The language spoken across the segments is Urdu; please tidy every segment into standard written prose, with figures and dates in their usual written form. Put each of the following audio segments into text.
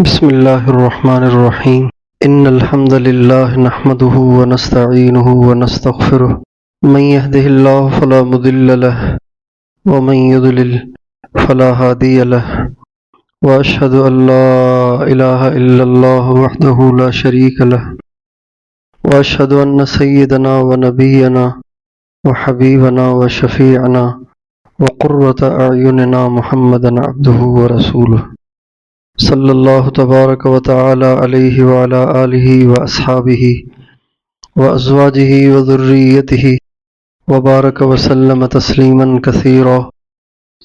بسم الله الرحمن الرحيم إن الحمد لله نحمده ونستعينه ونستغفره من يهده الله فلا مضل له ومن يضلل فلا هادي له وأشهد أن لا إله إلا الله وحده لا شريك له وأشهد أن سيدنا ونبينا وحبيبنا وشفيعنا وقرة أعيننا محمدا عبده ورسوله صلی اللہ تبارک و تعالی علیہ وعلی آلہ واصحابہ وازواجہ وذریتہ وبارک وسلم تسلیما کثیرا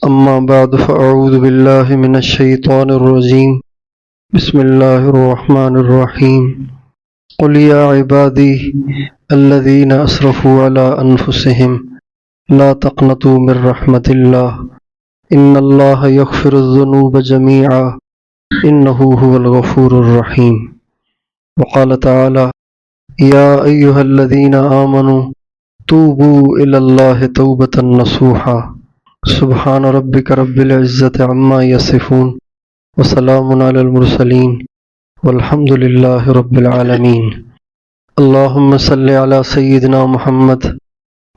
اما بعد فاعوذ باللہ من الشیطان الرجیم بسم اللہ الرحمن الرحیم قل یا عبادی الذین اسرفوا علی انفسہم لا تقنطوا من رحمت اللہ ان اللہ یغفر الذنوب جمیعا إنه هو الغفور الرحيم وقال تعالى يا أيها الذين آمنوا توبوا إلى الله توبة نصوحا سبحان ربك رب العزة عما يصفون وسلام على المرسلين والحمد لله رب العالمين اللهم صل على سيدنا محمد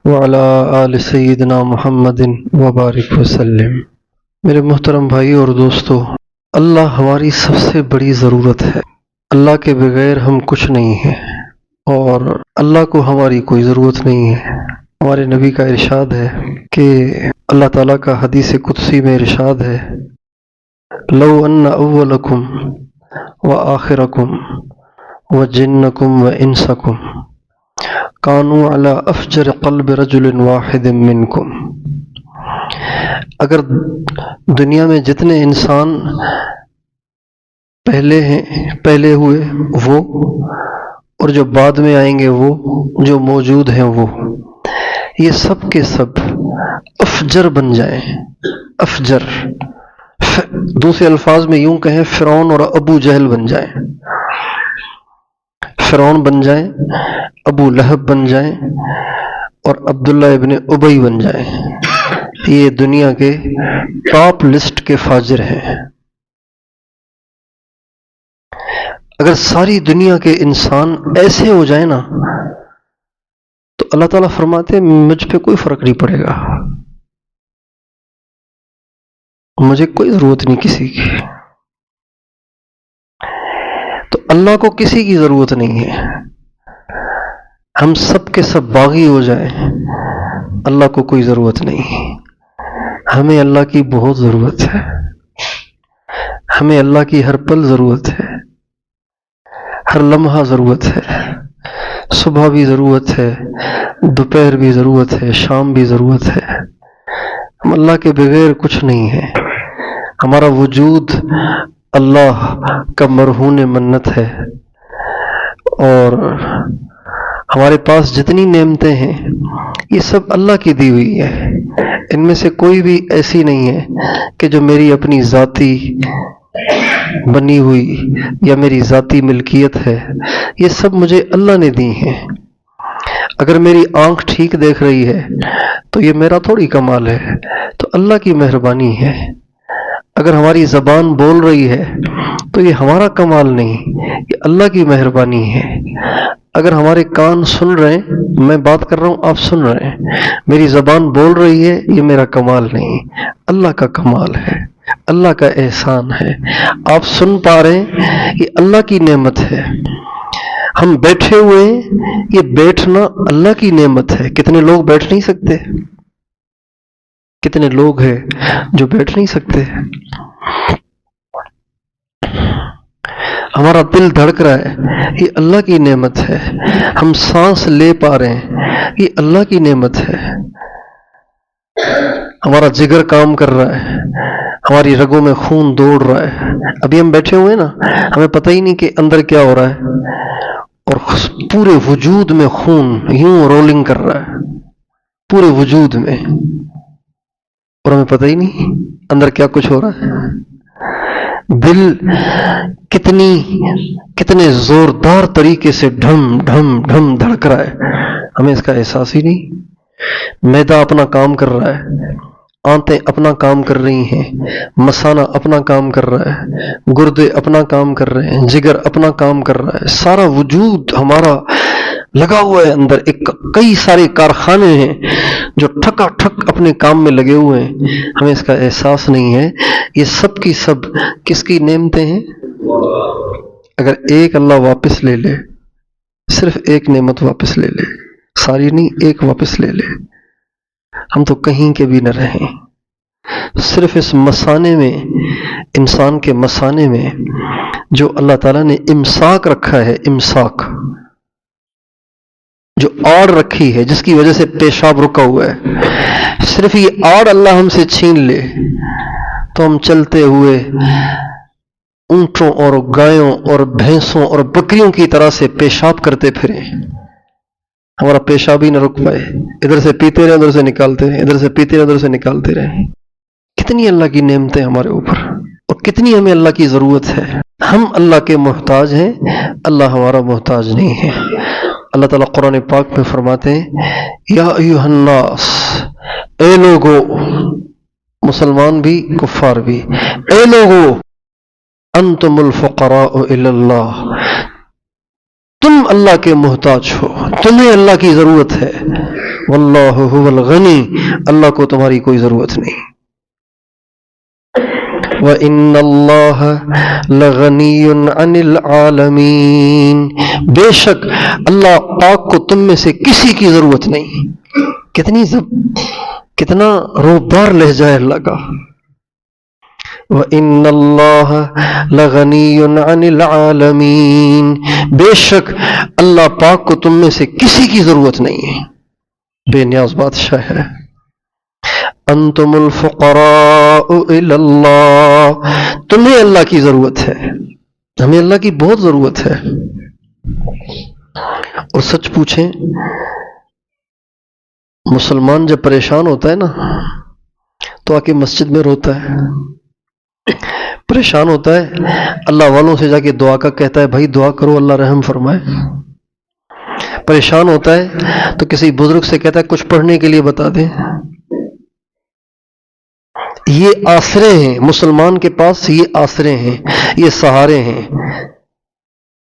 وعلى آل سيدنا محمد وبارك وسلم۔ میرے محترم بھائی اور دوستو، اللہ ہماری سب سے بڑی ضرورت ہے۔ اللہ کے بغیر ہم کچھ نہیں ہیں اور اللہ کو ہماری کوئی ضرورت نہیں ہے۔ ہمارے نبی کا ارشاد ہے کہ اللہ تعالیٰ کا حدیث قدسی میں ارشاد ہے لو ان اولکم وآخرکم وجنکم وانسکم کانوا علی افجر قلب رجل واحد منکم، اگر دنیا میں جتنے انسان پہلے ہوئے وہ اور جو بعد میں آئیں گے وہ جو موجود ہیں وہ یہ سب کے سب افجر بن جائیں، افجر دوسرے الفاظ میں یوں کہیں فرعون اور ابو جہل بن جائیں، فرعون بن جائیں، ابو لہب بن جائیں اور عبداللہ ابن ابی بن جائیں، یہ دنیا کے ٹاپ لسٹ کے فاجر ہیں۔ اگر ساری دنیا کے انسان ایسے ہو جائیں نا تو اللہ تعالیٰ فرماتے مجھ پہ کوئی فرق نہیں پڑے گا، مجھے کوئی ضرورت نہیں کسی کی۔ تو اللہ کو کسی کی ضرورت نہیں ہے، ہم سب کے سب باغی ہو جائیں، اللہ کو کوئی ضرورت نہیں۔ ہمیں اللہ کی بہت ضرورت ہے، ہمیں اللہ کی ہر پل ضرورت ہے، ہر لمحہ ضرورت ہے، صبح بھی ضرورت ہے، دوپہر بھی ضرورت ہے، شام بھی ضرورت ہے۔ ہم اللہ کے بغیر کچھ نہیں ہے، ہمارا وجود اللہ کا مرہون منت ہے اور ہمارے پاس جتنی نعمتیں ہیں یہ سب اللہ کی دی ہوئی ہے، ان میں سے کوئی بھی ایسی نہیں ہے کہ جو میری اپنی ذاتی بنی ہوئی یا میری ذاتی ملکیت ہے، یہ سب مجھے اللہ نے دی ہیں۔ اگر میری آنکھ ٹھیک دیکھ رہی ہے تو یہ میرا تھوڑی کمال ہے، تو اللہ کی مہربانی ہے۔ اگر ہماری زبان بول رہی ہے تو یہ ہمارا کمال نہیں، یہ اللہ کی مہربانی ہے۔ اگر ہمارے کان سن رہے ہیں، میں بات کر رہا ہوں آپ سن رہے ہیں، میری زبان بول رہی ہے، یہ میرا کمال نہیں، اللہ کا کمال ہے، اللہ کا احسان ہے۔ آپ سن پا رہے ہیں، یہ اللہ کی نعمت ہے۔ ہم بیٹھے ہوئے ہیں، یہ بیٹھنا اللہ کی نعمت ہے۔ کتنے لوگ بیٹھ نہیں سکتے، کتنے لوگ ہیں جو بیٹھ نہیں سکتے۔ ہمارا دل دھڑک رہا ہے، یہ اللہ کی نعمت ہے۔ ہم سانس لے پا رہے ہیں، یہ اللہ کی نعمت ہے۔ ہمارا جگر کام کر رہا ہے، ہماری رگوں میں خون دوڑ رہا ہے۔ ابھی ہم بیٹھے ہوئے نا، ہمیں پتہ ہی نہیں کہ اندر کیا ہو رہا ہے اور پورے وجود میں خون یوں رولنگ کر رہا ہے، پورے وجود میں، اور ہمیں پتہ ہی نہیں اندر کیا کچھ ہو رہا ہے۔ دل کتنے زوردار طریقے سے ڈھم ڈھم ڈھم دھڑک رہا ہے، ہمیں اس کا احساس ہی نہیں۔ معدہ اپنا کام کر رہا ہے، آنتیں اپنا کام کر رہی ہیں، مثانہ اپنا کام کر رہا ہے، گردے اپنا کام کر رہے ہیں، جگر اپنا کام کر رہا ہے، سارا وجود ہمارا لگا ہوا ہے اندر. کئی سارے کارخانے ہیں جو ٹھکا ٹھک اپنے کام میں لگے ہوئے ہیں، ہمیں اس کا احساس نہیں ہے. یہ سب کی سب کس کی نعمتیں ہیں؟ اگر ایک اللہ واپس لے لے، صرف ایک نعمت واپس لے لے، ساری نہیں، ایک واپس لے لے، ہم تو کہیں کے بھی نہ رہیں. صرف اس مثانے میں، انسان کے مثانے میں جو اللہ تعالیٰ نے امساک رکھا ہے، امساک جو آڑ رکھی ہے جس کی وجہ سے پیشاب رکا ہوا ہے، صرف یہ آڑ اللہ ہم سے چھین لے تو ہم چلتے ہوئے اونٹوں اور گایوں اور بھینسوں اور بکریوں کی طرح سے پیشاب کرتے پھریں. ہمارا پیشاب ہی نہ رک پائے، ادھر سے پیتے رہے ادھر سے نکالتے رہے، ادھر سے پیتے رہے ادھر سے نکالتے رہے. کتنی اللہ کی نعمتیں ہمارے اوپر، اور کتنی ہمیں اللہ کی ضرورت ہے. ہم اللہ کے محتاج ہیں، اللہ ہمارا محتاج نہیں ہے. اللہ تعالیٰ قرآن پاک میں فرماتے ہیں یا ایھا الناس، اے لوگو، مسلمان بھی کفار بھی، اے لوگو، انتم الفقراء الی اللہ، تم اللہ کے محتاج ہو، تمہیں اللہ کی ضرورت ہے. واللہ هو الغنی، اللہ کو تمہاری کوئی ضرورت نہیں. وَإِنَّ اللَّهَ لَغَنِيٌّ عَنِ الْعَالَمِينَ، بے شک اللہ پاک کو تم میں سے کسی کی ضرورت نہیں. کتنا روبدار لہجہ ہے اللہ کا. وَإِنَّ اللَّهَ لَغَنِيٌّ عَنِ الْعَالَمِينَ، بے شک اللہ پاک کو تم میں سے کسی کی ضرورت نہیں ہے، بے نیاز بادشاہ ہے. انتم الفقراء الی اللہ، تمہیں اللہ کی ضرورت ہے، ہمیں اللہ کی بہت ضرورت ہے. اور سچ پوچھیں، مسلمان جب پریشان ہوتا ہے نا تو آ کے مسجد میں روتا ہے. پریشان ہوتا ہے، اللہ والوں سے جا کے دعا کا کہتا ہے بھائی دعا کرو اللہ رحم فرمائے. پریشان ہوتا ہے تو کسی بزرگ سے کہتا ہے کچھ پڑھنے کے لیے بتا دیں. یہ آسرے ہیں، مسلمان کے پاس یہ آسرے ہیں، یہ سہارے ہیں،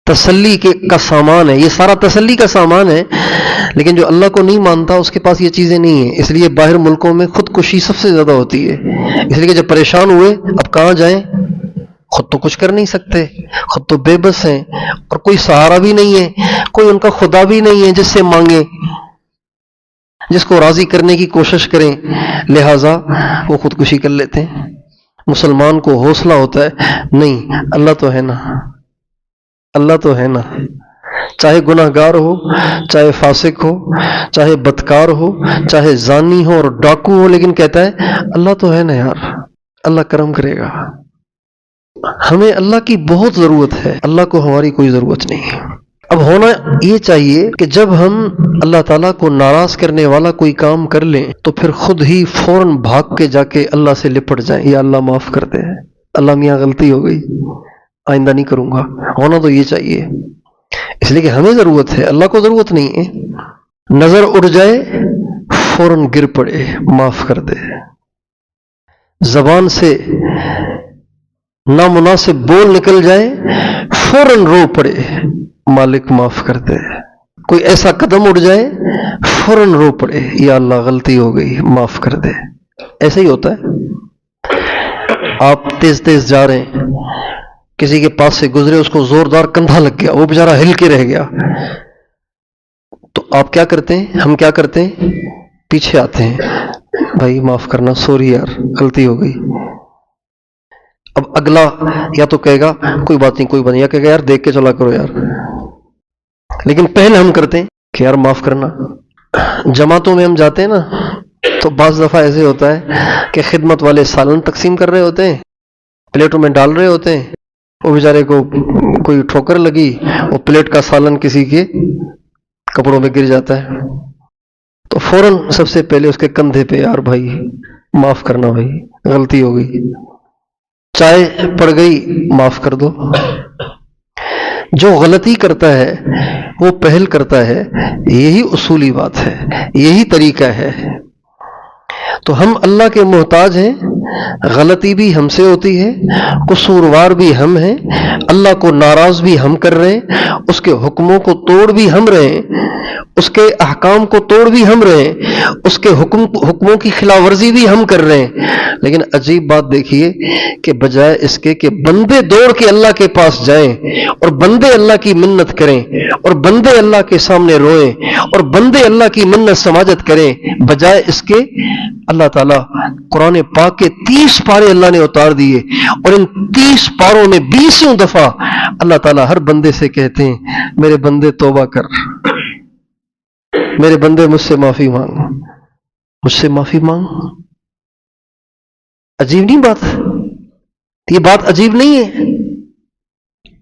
تسلی کا سامان ہے. یہ سارا تسلی کا سامان ہے، لیکن جو اللہ کو نہیں مانتا اس کے پاس یہ چیزیں نہیں ہیں. اس لیے باہر ملکوں میں خودکشی سب سے زیادہ ہوتی ہے. اس لیے کہ جب پریشان ہوئے اب کہاں جائیں، خود تو کچھ کر نہیں سکتے، خود تو بے بس ہیں، اور کوئی سہارا بھی نہیں ہے، کوئی ان کا خدا بھی نہیں ہے جس سے مانگیں، جس کو راضی کرنے کی کوشش کریں، لہٰذا وہ خودکشی کر لیتے ہیں. مسلمان کو حوصلہ ہوتا ہے نہیں، اللہ تو ہے نا، اللہ تو ہے نا. چاہے گناہ گار ہو، چاہے فاسق ہو، چاہے بدکار ہو، چاہے زانی ہو اور ڈاکو ہو، لیکن کہتا ہے اللہ تو ہے نا یار، اللہ کرم کرے گا. ہمیں اللہ کی بہت ضرورت ہے، اللہ کو ہماری کوئی ضرورت نہیں ہے. اب ہونا یہ چاہیے کہ جب ہم اللہ تعالیٰ کو ناراض کرنے والا کوئی کام کر لیں تو پھر خود ہی فوراً بھاگ کے جا کے اللہ سے لپٹ جائیں، یا اللہ معاف کر دے، اللہ میاں غلطی ہو گئی، آئندہ نہیں کروں گا. ہونا تو یہ چاہیے، اس لیے کہ ہمیں ضرورت ہے، اللہ کو ضرورت نہیں ہے. نظر اڑ جائے فوراً گر پڑے، معاف کر دے. زبان سے نامناسب بول نکل جائے فوراً رو پڑے، مالک معاف کر دے. کوئی ایسا قدم اٹھ جائے فوراً رو پڑے، یا اللہ غلطی ہو گئی معاف کر دے. ایسا ہی ہوتا ہے. آپ تیز تیز جا رہے ہیں، کسی کے پاس سے گزرے، اس کو زوردار کندھا لگ گیا، وہ بیچارہ ہل کے رہ گیا، تو آپ کیا کرتے ہیں، ہم کیا کرتے ہیں، پیچھے آتے ہیں، بھائی معاف کرنا، سوری یار غلطی ہو گئی. اب اگلا یا تو کہے گا کوئی بات نہیں کوئی بات نہیں، یا کہے گا یار دیکھ کے چلا کرو یار. لیکن پہلے ہم کرتے ہیں کہ یار معاف کرنا. جماعتوں میں ہم جاتے ہیں نا تو بعض دفعہ ایسے ہوتا ہے کہ خدمت والے سالن تقسیم کر رہے ہوتے ہیں، پلیٹوں میں ڈال رہے ہوتے ہیں، وہ بیچارے کو کوئی ٹھوکر لگی، وہ پلیٹ کا سالن کسی کے کپڑوں میں گر جاتا ہے، تو فوراً سب سے پہلے اس کے کندھے پہ، یار بھائی معاف کرنا، بھائی غلطی ہو گئی. چائے پڑ گئی، معاف کر دو. جو غلطی کرتا ہے وہ پہل کرتا ہے، یہی اصولی بات ہے، یہی طریقہ ہے. تو ہم اللہ کے محتاج ہیں، غلطی بھی ہم سے ہوتی ہے، قصوروار بھی ہم ہیں، اللہ کو ناراض بھی ہم کر رہے ہیں، اس کے حکموں کو توڑ بھی ہم رہے ہیں، اس کے احکام کو توڑ بھی ہم رہے ہیں، اس کے حکموں کی خلاف ورزی بھی ہم کر رہے ہیں۔ لیکن عجیب بات دیکھیے کہ بجائے اس کے کہ بندے دوڑ کے اللہ کے پاس جائیں اور بندے اللہ کی منت کریں اور بندے اللہ کے سامنے روئیں اور بندے اللہ کی منت سماجت کریں، بجائے اس کے اللہ تعالیٰ قرآن پاک کے 30 پارے اللہ نے اتار دیے، اور ان 30 پاروں میں 20 دفعہ اللہ تعالیٰ ہر بندے سے کہتے ہیں میرے بندے توبہ کر، میرے بندے مجھ سے معافی مانگ، مجھ سے معافی مانگ۔ عجیب نہیں بات؟ یہ بات عجیب نہیں ہے؟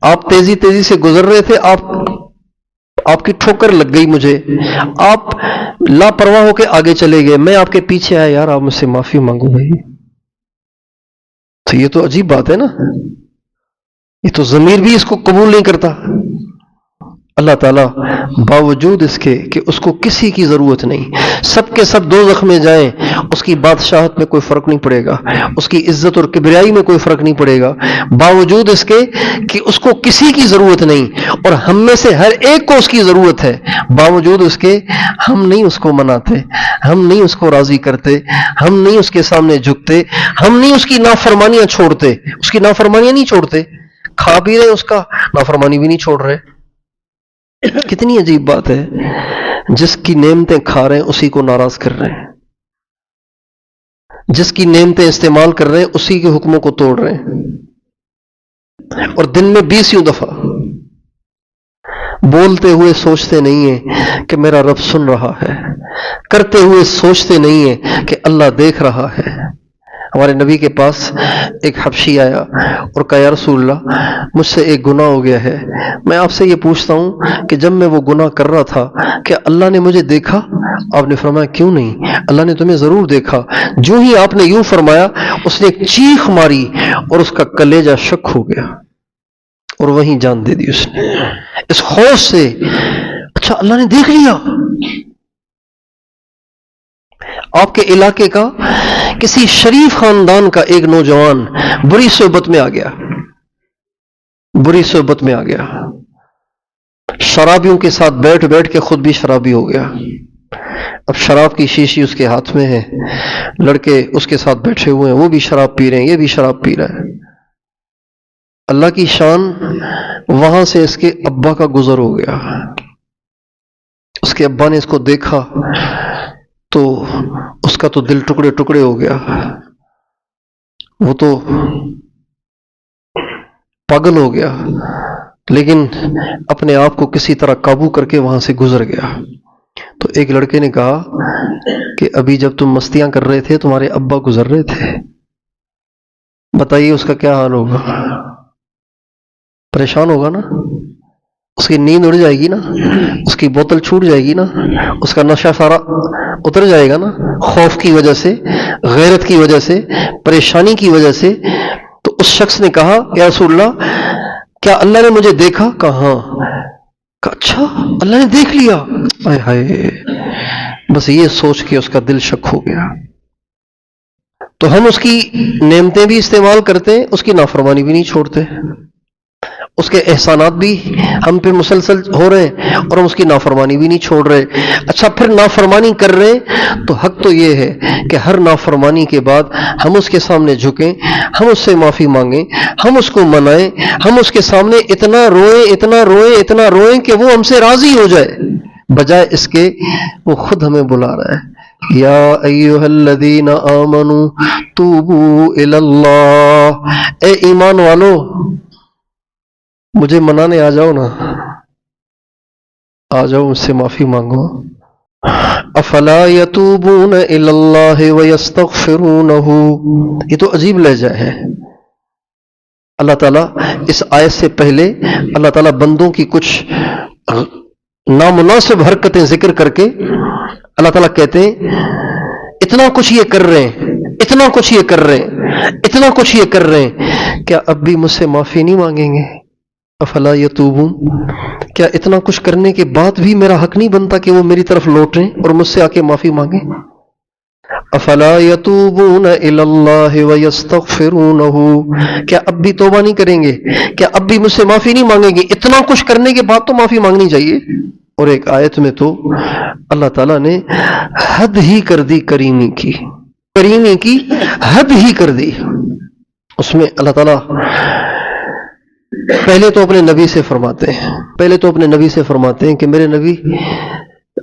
آپ تیزی تیزی سے گزر رہے تھے، آپ کی ٹھوکر لگ گئی مجھے، آپ لاپرواہ ہو کے آگے چلے گئے، میں آپ کے پیچھے آیا، یار آپ مجھ سے معافی مانگو بھائی۔ تو یہ تو عجیب بات ہے نا، یہ تو ضمیر بھی اس کو قبول نہیں کرتا۔ اللہ تعالیٰ باوجود اس کے کہ اس کو کسی کی ضرورت نہیں، سب کے سب دوزخ میں جائیں، اس کی بادشاہت میں کوئی فرق نہیں پڑے گا، اس کی عزت اور کبریائی میں کوئی فرق نہیں پڑے گا، باوجود اس کے کہ اس کو کسی کی ضرورت نہیں اور ہم میں سے ہر ایک کو اس کی ضرورت ہے، باوجود اس کے ہم نہیں اس کو مناتے، ہم نہیں اس کو راضی کرتے، ہم نہیں اس کے سامنے جھکتے، ہم نہیں اس کی نافرمانیاں چھوڑتے، اس کی نافرمانیاں نہیں چھوڑتے، کھا بھی رہے اس کا، نافرمانی بھی نہیں چھوڑ رہے۔ کتنی عجیب بات ہے، جس کی نعمتیں کھا رہے ہیں اسی کو ناراض کر رہے ہیں، جس کی نعمتیں استعمال کر رہے ہیں اسی کے حکموں کو توڑ رہے ہیں، اور دن میں 20 دفعہ بولتے ہوئے سوچتے نہیں ہیں کہ میرا رب سن رہا ہے، کرتے ہوئے سوچتے نہیں ہیں کہ اللہ دیکھ رہا ہے۔ ہمارے نبی کے پاس ایک حبشی آیا اور کہا یا رسول اللہ مجھ سے ایک گناہ ہو گیا ہے، میں آپ سے یہ پوچھتا ہوں کہ جب میں وہ گناہ کر رہا تھا کیا اللہ نے مجھے دیکھا؟ آپ نے فرمایا کیوں نہیں، اللہ نے تمہیں ضرور دیکھا۔ جو ہی آپ نے یوں فرمایا اس نے ایک چیخ ماری اور اس کا کلیجہ شک ہو گیا اور وہیں جان دے دی اس نے، اس خوف سے اچھا اللہ نے دیکھ لیا۔ آپ کے علاقے کا کسی شریف خاندان کا ایک نوجوان بری صحبت میں آ گیا، بری صحبت میں آ گیا، شرابیوں کے ساتھ بیٹھ بیٹھ کے خود بھی شرابی ہو گیا۔ اب شراب کی شیشی اس کے ہاتھ میں ہے، لڑکے اس کے ساتھ بیٹھے ہوئے ہیں، وہ بھی شراب پی رہے ہیں، یہ بھی شراب پی رہا ہے۔ اللہ کی شان، وہاں سے اس کے ابا کا گزر ہو گیا، اس کے ابا نے اس کو دیکھا تو اس کا تو دل ٹکڑے ٹکڑے ہو گیا، وہ تو پاگل ہو گیا، لیکن اپنے آپ کو کسی طرح قابو کر کے وہاں سے گزر گیا۔ تو ایک لڑکے نے کہا کہ ابھی جب تم مستیاں کر رہے تھے تمہارے ابا گزر رہے تھے، بتائیے اس کا کیا حال ہوگا؟ پریشان ہوگا نا، اس کی نیند اڑ جائے گی نا، اس کی بوتل چھوٹ جائے گی نا، اس کا نشہ سارا اتر جائے گا نا، خوف کی وجہ سے، غیرت کی وجہ سے، پریشانی کی وجہ سے۔ تو اس شخص نے کہا یا رسول اللہ کیا اللہ نے مجھے دیکھا؟ کہا ہاں۔ کہا اچھا اللہ نے دیکھ لیا، ہائے ہائے، بس یہ سوچ کے اس کا دل شک ہو گیا۔ تو ہم اس کی نعمتیں بھی استعمال کرتے ہیں، اس کی نافرمانی بھی نہیں چھوڑتے، اس کے احسانات بھی ہم پہ مسلسل ہو رہے ہیں اور ہم اس کی نافرمانی بھی نہیں چھوڑ رہے۔ اچھا پھر نافرمانی کر رہے ہیں تو حق تو یہ ہے کہ ہر نافرمانی کے بعد ہم اس کے سامنے جھکیں، ہم اس سے معافی مانگیں، ہم اس کو منائیں، ہم اس کے سامنے اتنا روئیں اتنا روئیں اتنا روئیں کہ وہ ہم سے راضی ہو جائے، بجائے اس کے وہ خود ہمیں بلا رہا ہے، یا ایھا الذین آمنوا توبوا الی اللہ، اے ایمان والو مجھے منانے آ جاؤ نا، آ جاؤ مجھ سے معافی مانگو۔ افلا یتوبون الی اللہ ویستغفرونہ، یہ تو عجیب لہجہ ہے۔ اللہ تعالیٰ اس آیت سے پہلے اللہ تعالیٰ بندوں کی کچھ نامناسب حرکتیں ذکر کر کے اللہ تعالیٰ کہتے ہیں اتنا کچھ یہ کر رہے ہیں، اتنا کچھ یہ کر رہے ہیں، اتنا کچھ یہ کر رہے ہیں، کیا اب بھی مجھ سے معافی نہیں مانگیں گے؟ افلا یتوبون، کیا اتنا کچھ کرنے کے بعد بھی میرا حق نہیں بنتا کہ وہ میری طرف لوٹیں اور مجھ سے آ کے معافی مانگیں؟ افلا یتوبون الی اللہ ویستغفرونہ، کیا اب بھی توبہ نہیں کریں گے؟ کیا اب بھی مجھ سے معافی نہیں مانگیں گے؟ اتنا کچھ کرنے کے بعد تو معافی مانگنی چاہیے۔ اور ایک آیت میں تو اللہ تعالیٰ نے حد ہی کر دی کریمی کی، کریمی کی حد ہی کر دی۔ اس میں اللہ تعالیٰ پہلے تو اپنے نبی سے فرماتے ہیں کہ میرے نبی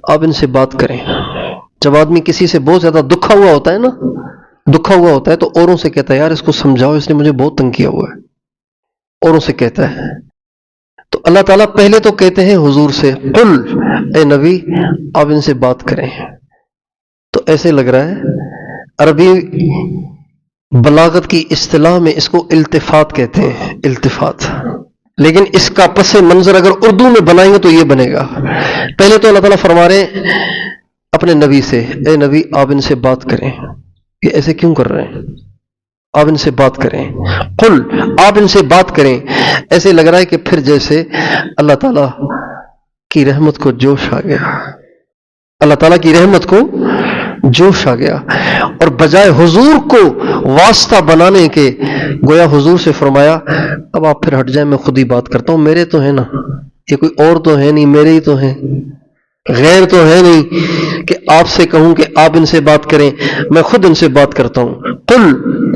آپ ان سے بات کریں۔ جب آدمی کسی سے بہت زیادہ دکھا ہوا ہوتا ہے تو اوروں سے کہتا ہے یار اس کو سمجھاؤ، اس نے مجھے بہت تنگ کیا ہوا ہے، اوروں سے کہتا ہے۔ تو اللہ تعالیٰ پہلے تو کہتے ہیں حضور سے، قل، اے نبی آپ ان سے بات کریں۔ تو ایسے لگ رہا ہے، عربی بلاغت کی اصطلاح میں اس کو التفات کہتے ہیں، التفات، لیکن اس کا پس منظر اگر اردو میں بنائیں گے تو یہ بنے گا۔ پہلے تو اللہ تعالیٰ فرما رہے ہیں اپنے نبی سے، اے نبی آپ ان سے بات کریں۔ یہ ایسے کیوں کر رہے ہیں؟ آپ ان سے بات کریں، قل، آپ ان سے بات کریں۔ ایسے لگ رہا ہے کہ پھر جیسے اللہ تعالیٰ کی رحمت کو جوش آ گیا، اللہ تعالیٰ کی رحمت کو جوش آ گیا، اور بجائے حضور کو واسطہ بنانے کے گویا حضور سے فرمایا اب آپ پھر ہٹ جائیں، میں خود ہی بات کرتا ہوں، میرے تو ہے نا، یہ کوئی اور تو ہے نہیں، میرے ہی تو ہیں، غیر تو ہے نہیں کہ آپ سے کہوں کہ آپ ان سے بات کریں، میں خود ان سے بات کرتا ہوں۔ قل،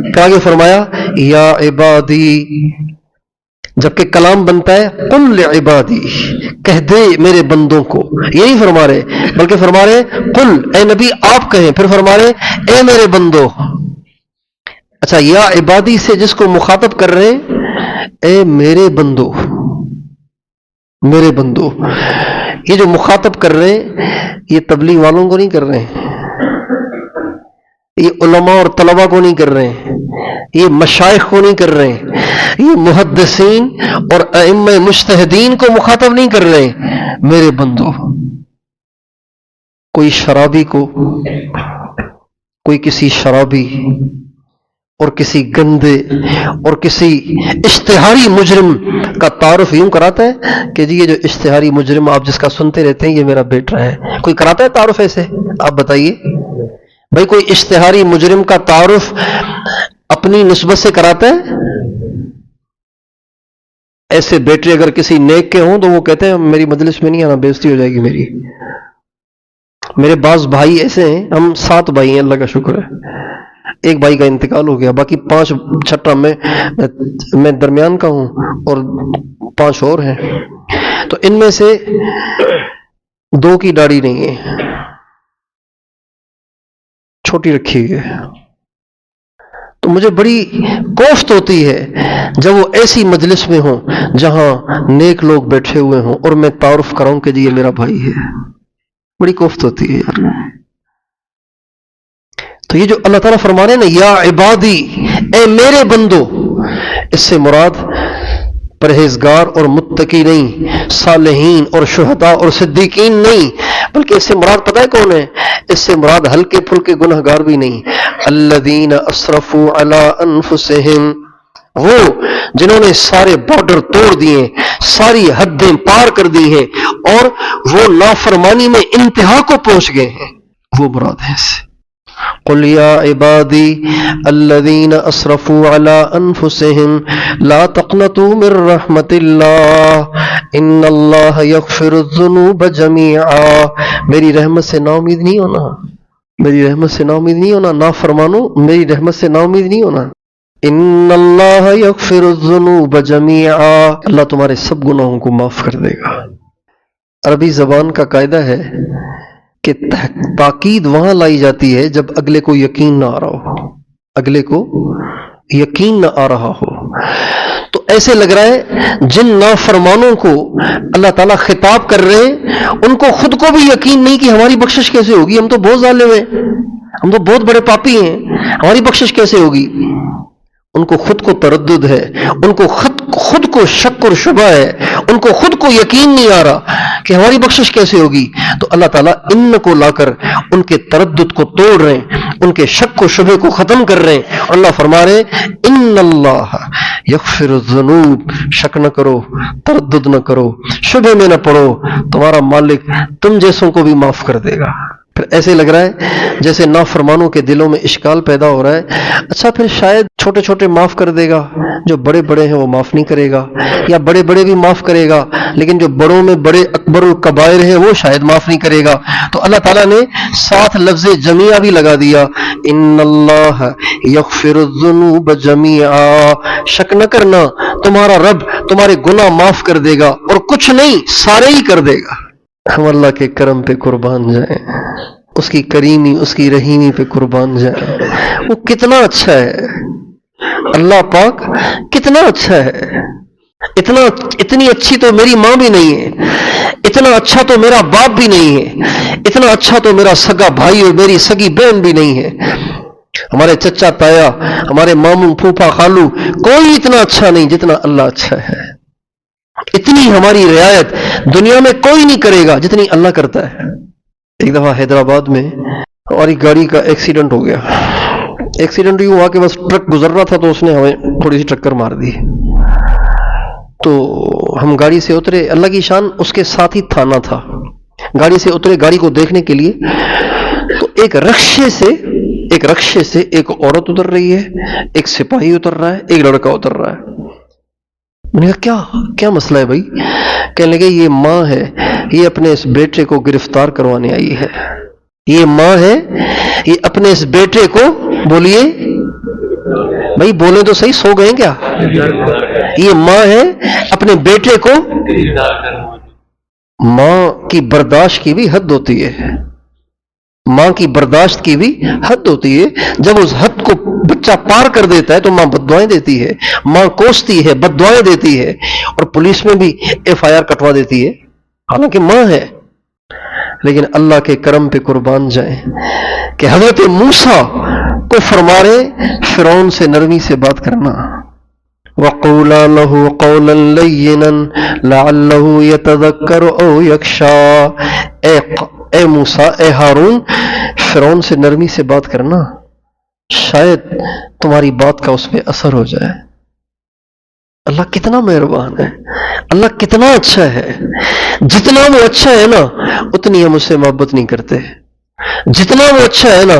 پھر آگے فرمایا یا عبادی، جبکہ کلام بنتا ہے قل لعبادی، کہہ دے میرے بندوں کو، یہ نہیں فرما رہے بلکہ فرما رہے قل، اے نبی آپ کہیں، پھر فرما رہے اے میرے بندو۔ اچھا، یا عبادی سے جس کو مخاطب کر رہے ہیں، اے میرے بندو، میرے بندو، یہ جو مخاطب کر رہے ہیں یہ تبلیغ والوں کو نہیں کر رہے ہیں، یہ علماء اور طلباء کو نہیں کر رہے ہیں، یہ مشائخ کو نہیں کر رہے ہیں، یہ محدثین اور ائمہ مجتہدین کو مخاطب نہیں کر رہے ہیں، میرے بندو۔ کوئی شرابی کو، کوئی کسی شرابی اور کسی گندے اور کسی اشتہاری مجرم کا تعارف یوں کراتا ہے کہ جی یہ جو اشتہاری مجرم آپ جس کا سنتے رہتے ہیں یہ میرا بیٹا ہے، کوئی کراتا ہے تعارف ایسے؟ آپ بتائیے بھائی، کوئی اشتہاری مجرم کا تعارف اپنی نسبت سے کراتا ہے؟ ایسے بیٹے اگر کسی نیک کے ہوں تو وہ کہتے ہیں میری مجلس میں نہیں آنا، بےزتی ہو جائے گی میری۔ میرے بعض بھائی ایسے ہیں، ہم 7 بھائی ہیں، اللہ کا شکر ہے، ایک بھائی کا انتقال ہو گیا، باقی 5 چھٹا میں درمیان کا ہوں اور 5 اور ہیں، تو ان میں سے 2 کی داڑھی نہیں ہے، چھوٹی رکھی ہوئی ہے۔ تو مجھے بڑی کوفت ہوتی ہے جب وہ ایسی مجلس میں ہوں جہاں نیک لوگ بیٹھے ہوئے ہوں اور میں تعارف کراؤں کہ جی یہ میرا بھائی ہے، بڑی کوفت ہوتی ہے یار۔ تو یہ جو اللہ تعالیٰ فرما رہے ہیں نا یا عبادی، اے میرے بندو، اس سے مراد پرہیزگار اور متقی نہیں، صالحین اور شہداء اور صدیقین نہیں، بلکہ اس سے مراد پتہ ہے کون ہے؟ اس سے مراد ہلکے پھلکے گنہگار بھی نہیں، الذین اسرفوا علی انفسہم، وہ جنہوں نے سارے بارڈر توڑ دیے، ساری حدیں پار کر دی ہیں اور وہ نافرمانی میں انتہا کو پہنچ گئے ہیں، وہ مراد ہے اس سے۔ قل یا عبادی الذین اسرفوا علی انفسہم لا تقنطوا من رحمت اللہ ان اللہ یغفر الذنوب جمیعا، میری رحمت سے نا امید نہیں ہونا، میری رحمت سے نا امید نہیں ہونا، نافرمانو میری رحمت سے نا امید نہیں ہونا۔ ان اللہ یغفر الذنوب جمیعا، اللہ تمہارے سب گناہوں کو معاف کر دے گا۔ عربی زبان کا قاعدہ ہے کہ تاکید وہاں لائی جاتی ہے جب اگلے کو یقین نہ آ رہا ہو، اگلے کو یقین نہ آ رہا ہو۔ تو ایسے لگ رہا ہے جن نافرمانوں کو اللہ تعالیٰ خطاب کر رہے ہیں ان کو خود کو بھی یقین نہیں کہ ہماری بخشش کیسے ہوگی، ہم تو بہت ظالم ہیں، ہم تو بہت بڑے پاپی ہیں، ہماری بخشش کیسے ہوگی۔ ان کو خود کو تردد ہے، ان کو خود کو شک اور شبہ ہے، ان کو خود کو یقین نہیں آ رہا کہ ہماری بخشش کیسے ہوگی۔ تو اللہ تعالیٰ ان کو لا کر ان کے تردد کو توڑ رہے ہیں، ان کے شک و شبہ کو ختم کر رہے ہیں۔ اللہ فرما رہے ہیں ان اللہ یغفر الذنوب، شک نہ کرو، تردد نہ کرو، شبہ میں نہ پڑو، تمہارا مالک تم جیسوں کو بھی معاف کر دے گا۔ پھر ایسے لگ رہا ہے جیسے نافرمانوں کے دلوں میں اشکال پیدا ہو رہا ہے، اچھا پھر شاید چھوٹے چھوٹے معاف کر دے گا، جو بڑے بڑے ہیں وہ معاف نہیں کرے گا، یا بڑے بڑے بھی معاف کرے گا لیکن جو بڑوں میں بڑے اکبر الکبائر ہیں وہ شاید معاف نہیں کرے گا۔ تو اللہ تعالیٰ نے ساتھ لفظ جمیعہ بھی لگا دیا، ان اللہ یغفر الذنوب جمیعا، شک نہ کرنا تمہارا رب تمہارے گناہ معاف کر دے گا، اور کچھ نہیں سارے ہی کر دے گا۔ ہم اللہ کے کرم پہ قربان جائیں، اس کی کریمی اس کی رحیمی پہ قربان جائیں۔ وہ کتنا اچھا ہے، اللہ پاک کتنا اچھا ہے، اتنی اچھی تو میری ماں بھی نہیں ہے، اتنا اچھا تو میرا باپ بھی نہیں ہے، اتنا اچھا تو میرا سگا بھائی اور میری سگی بہن بھی نہیں ہے، ہمارے چچا تایا، ہمارے ماموں پھوپھا خالو، کوئی اتنا اچھا نہیں جتنا اللہ اچھا ہے۔ اتنی ہماری رعایت دنیا میں کوئی نہیں کرے گا جتنی اللہ کرتا ہے۔ ایک دفعہ حیدرآباد میں ہماری گاڑی کا ایکسیڈنٹ ہو گیا۔ ایکسیڈنٹ یوں ہوا کہ بس ٹرک گزر رہا تھا تو اس نے ہمیں تھوڑی سی ٹکر مار دی، تو ہم گاڑی سے اترے، اللہ کی شان اس کے ساتھ ہی تھانہ تھا، گاڑی سے اترے گاڑی کو دیکھنے کے لیے، تو ایک رکشے سے ایک عورت اتر رہی ہے، ایک سپاہی اتر رہا ہے، ایک لڑکا اتر رہا ہے۔ میں نے کہا کیا مسئلہ ہے بھائی؟ کہنے لگے یہ ماں ہے، یہ اپنے اس بیٹے کو گرفتار کروانے آئی ہے، یہ ماں ہے، یہ اپنے اس بیٹے کو، بولیے بھائی بولے تو صحیح، سو گئے کیا؟ یہ ماں ہے اپنے بیٹے کو، ماں کی برداشت کی بھی حد ہوتی ہے، ماں کی برداشت کی بھی حد ہوتی ہے، جب اس حد کو بچہ پار کر دیتا ہے تو ماں بد دعائیں دیتی ہے، ماں کوستی ہے، بد دعائیں دیتی ہے، اور پولیس میں بھی FIR کٹوا دیتی ہے، حالانکہ ماں ہے۔ لیکن اللہ کے کرم پہ قربان جائیں کہ حضرت موسیٰ کو فرما رہے فرعون سے نرمی سے بات کرنا، وَقُولَا لَهُ قَوْلًا لَيِّنًا لَعَلَّهُ يَتَذَكَّرُ أَوْ يَخْشَىٰ، اے موسیٰ، اے ہارون، فرعون سے نرمی سے بات کرنا، شاید تمہاری بات کا اس پہ اثر ہو جائے۔ اللہ کتنا مہربان ہے، اللہ کتنا اچھا ہے، جتنا وہ اچھا ہے نا اتنی ہم اس سے محبت نہیں کرتے، جتنا وہ اچھا ہے نا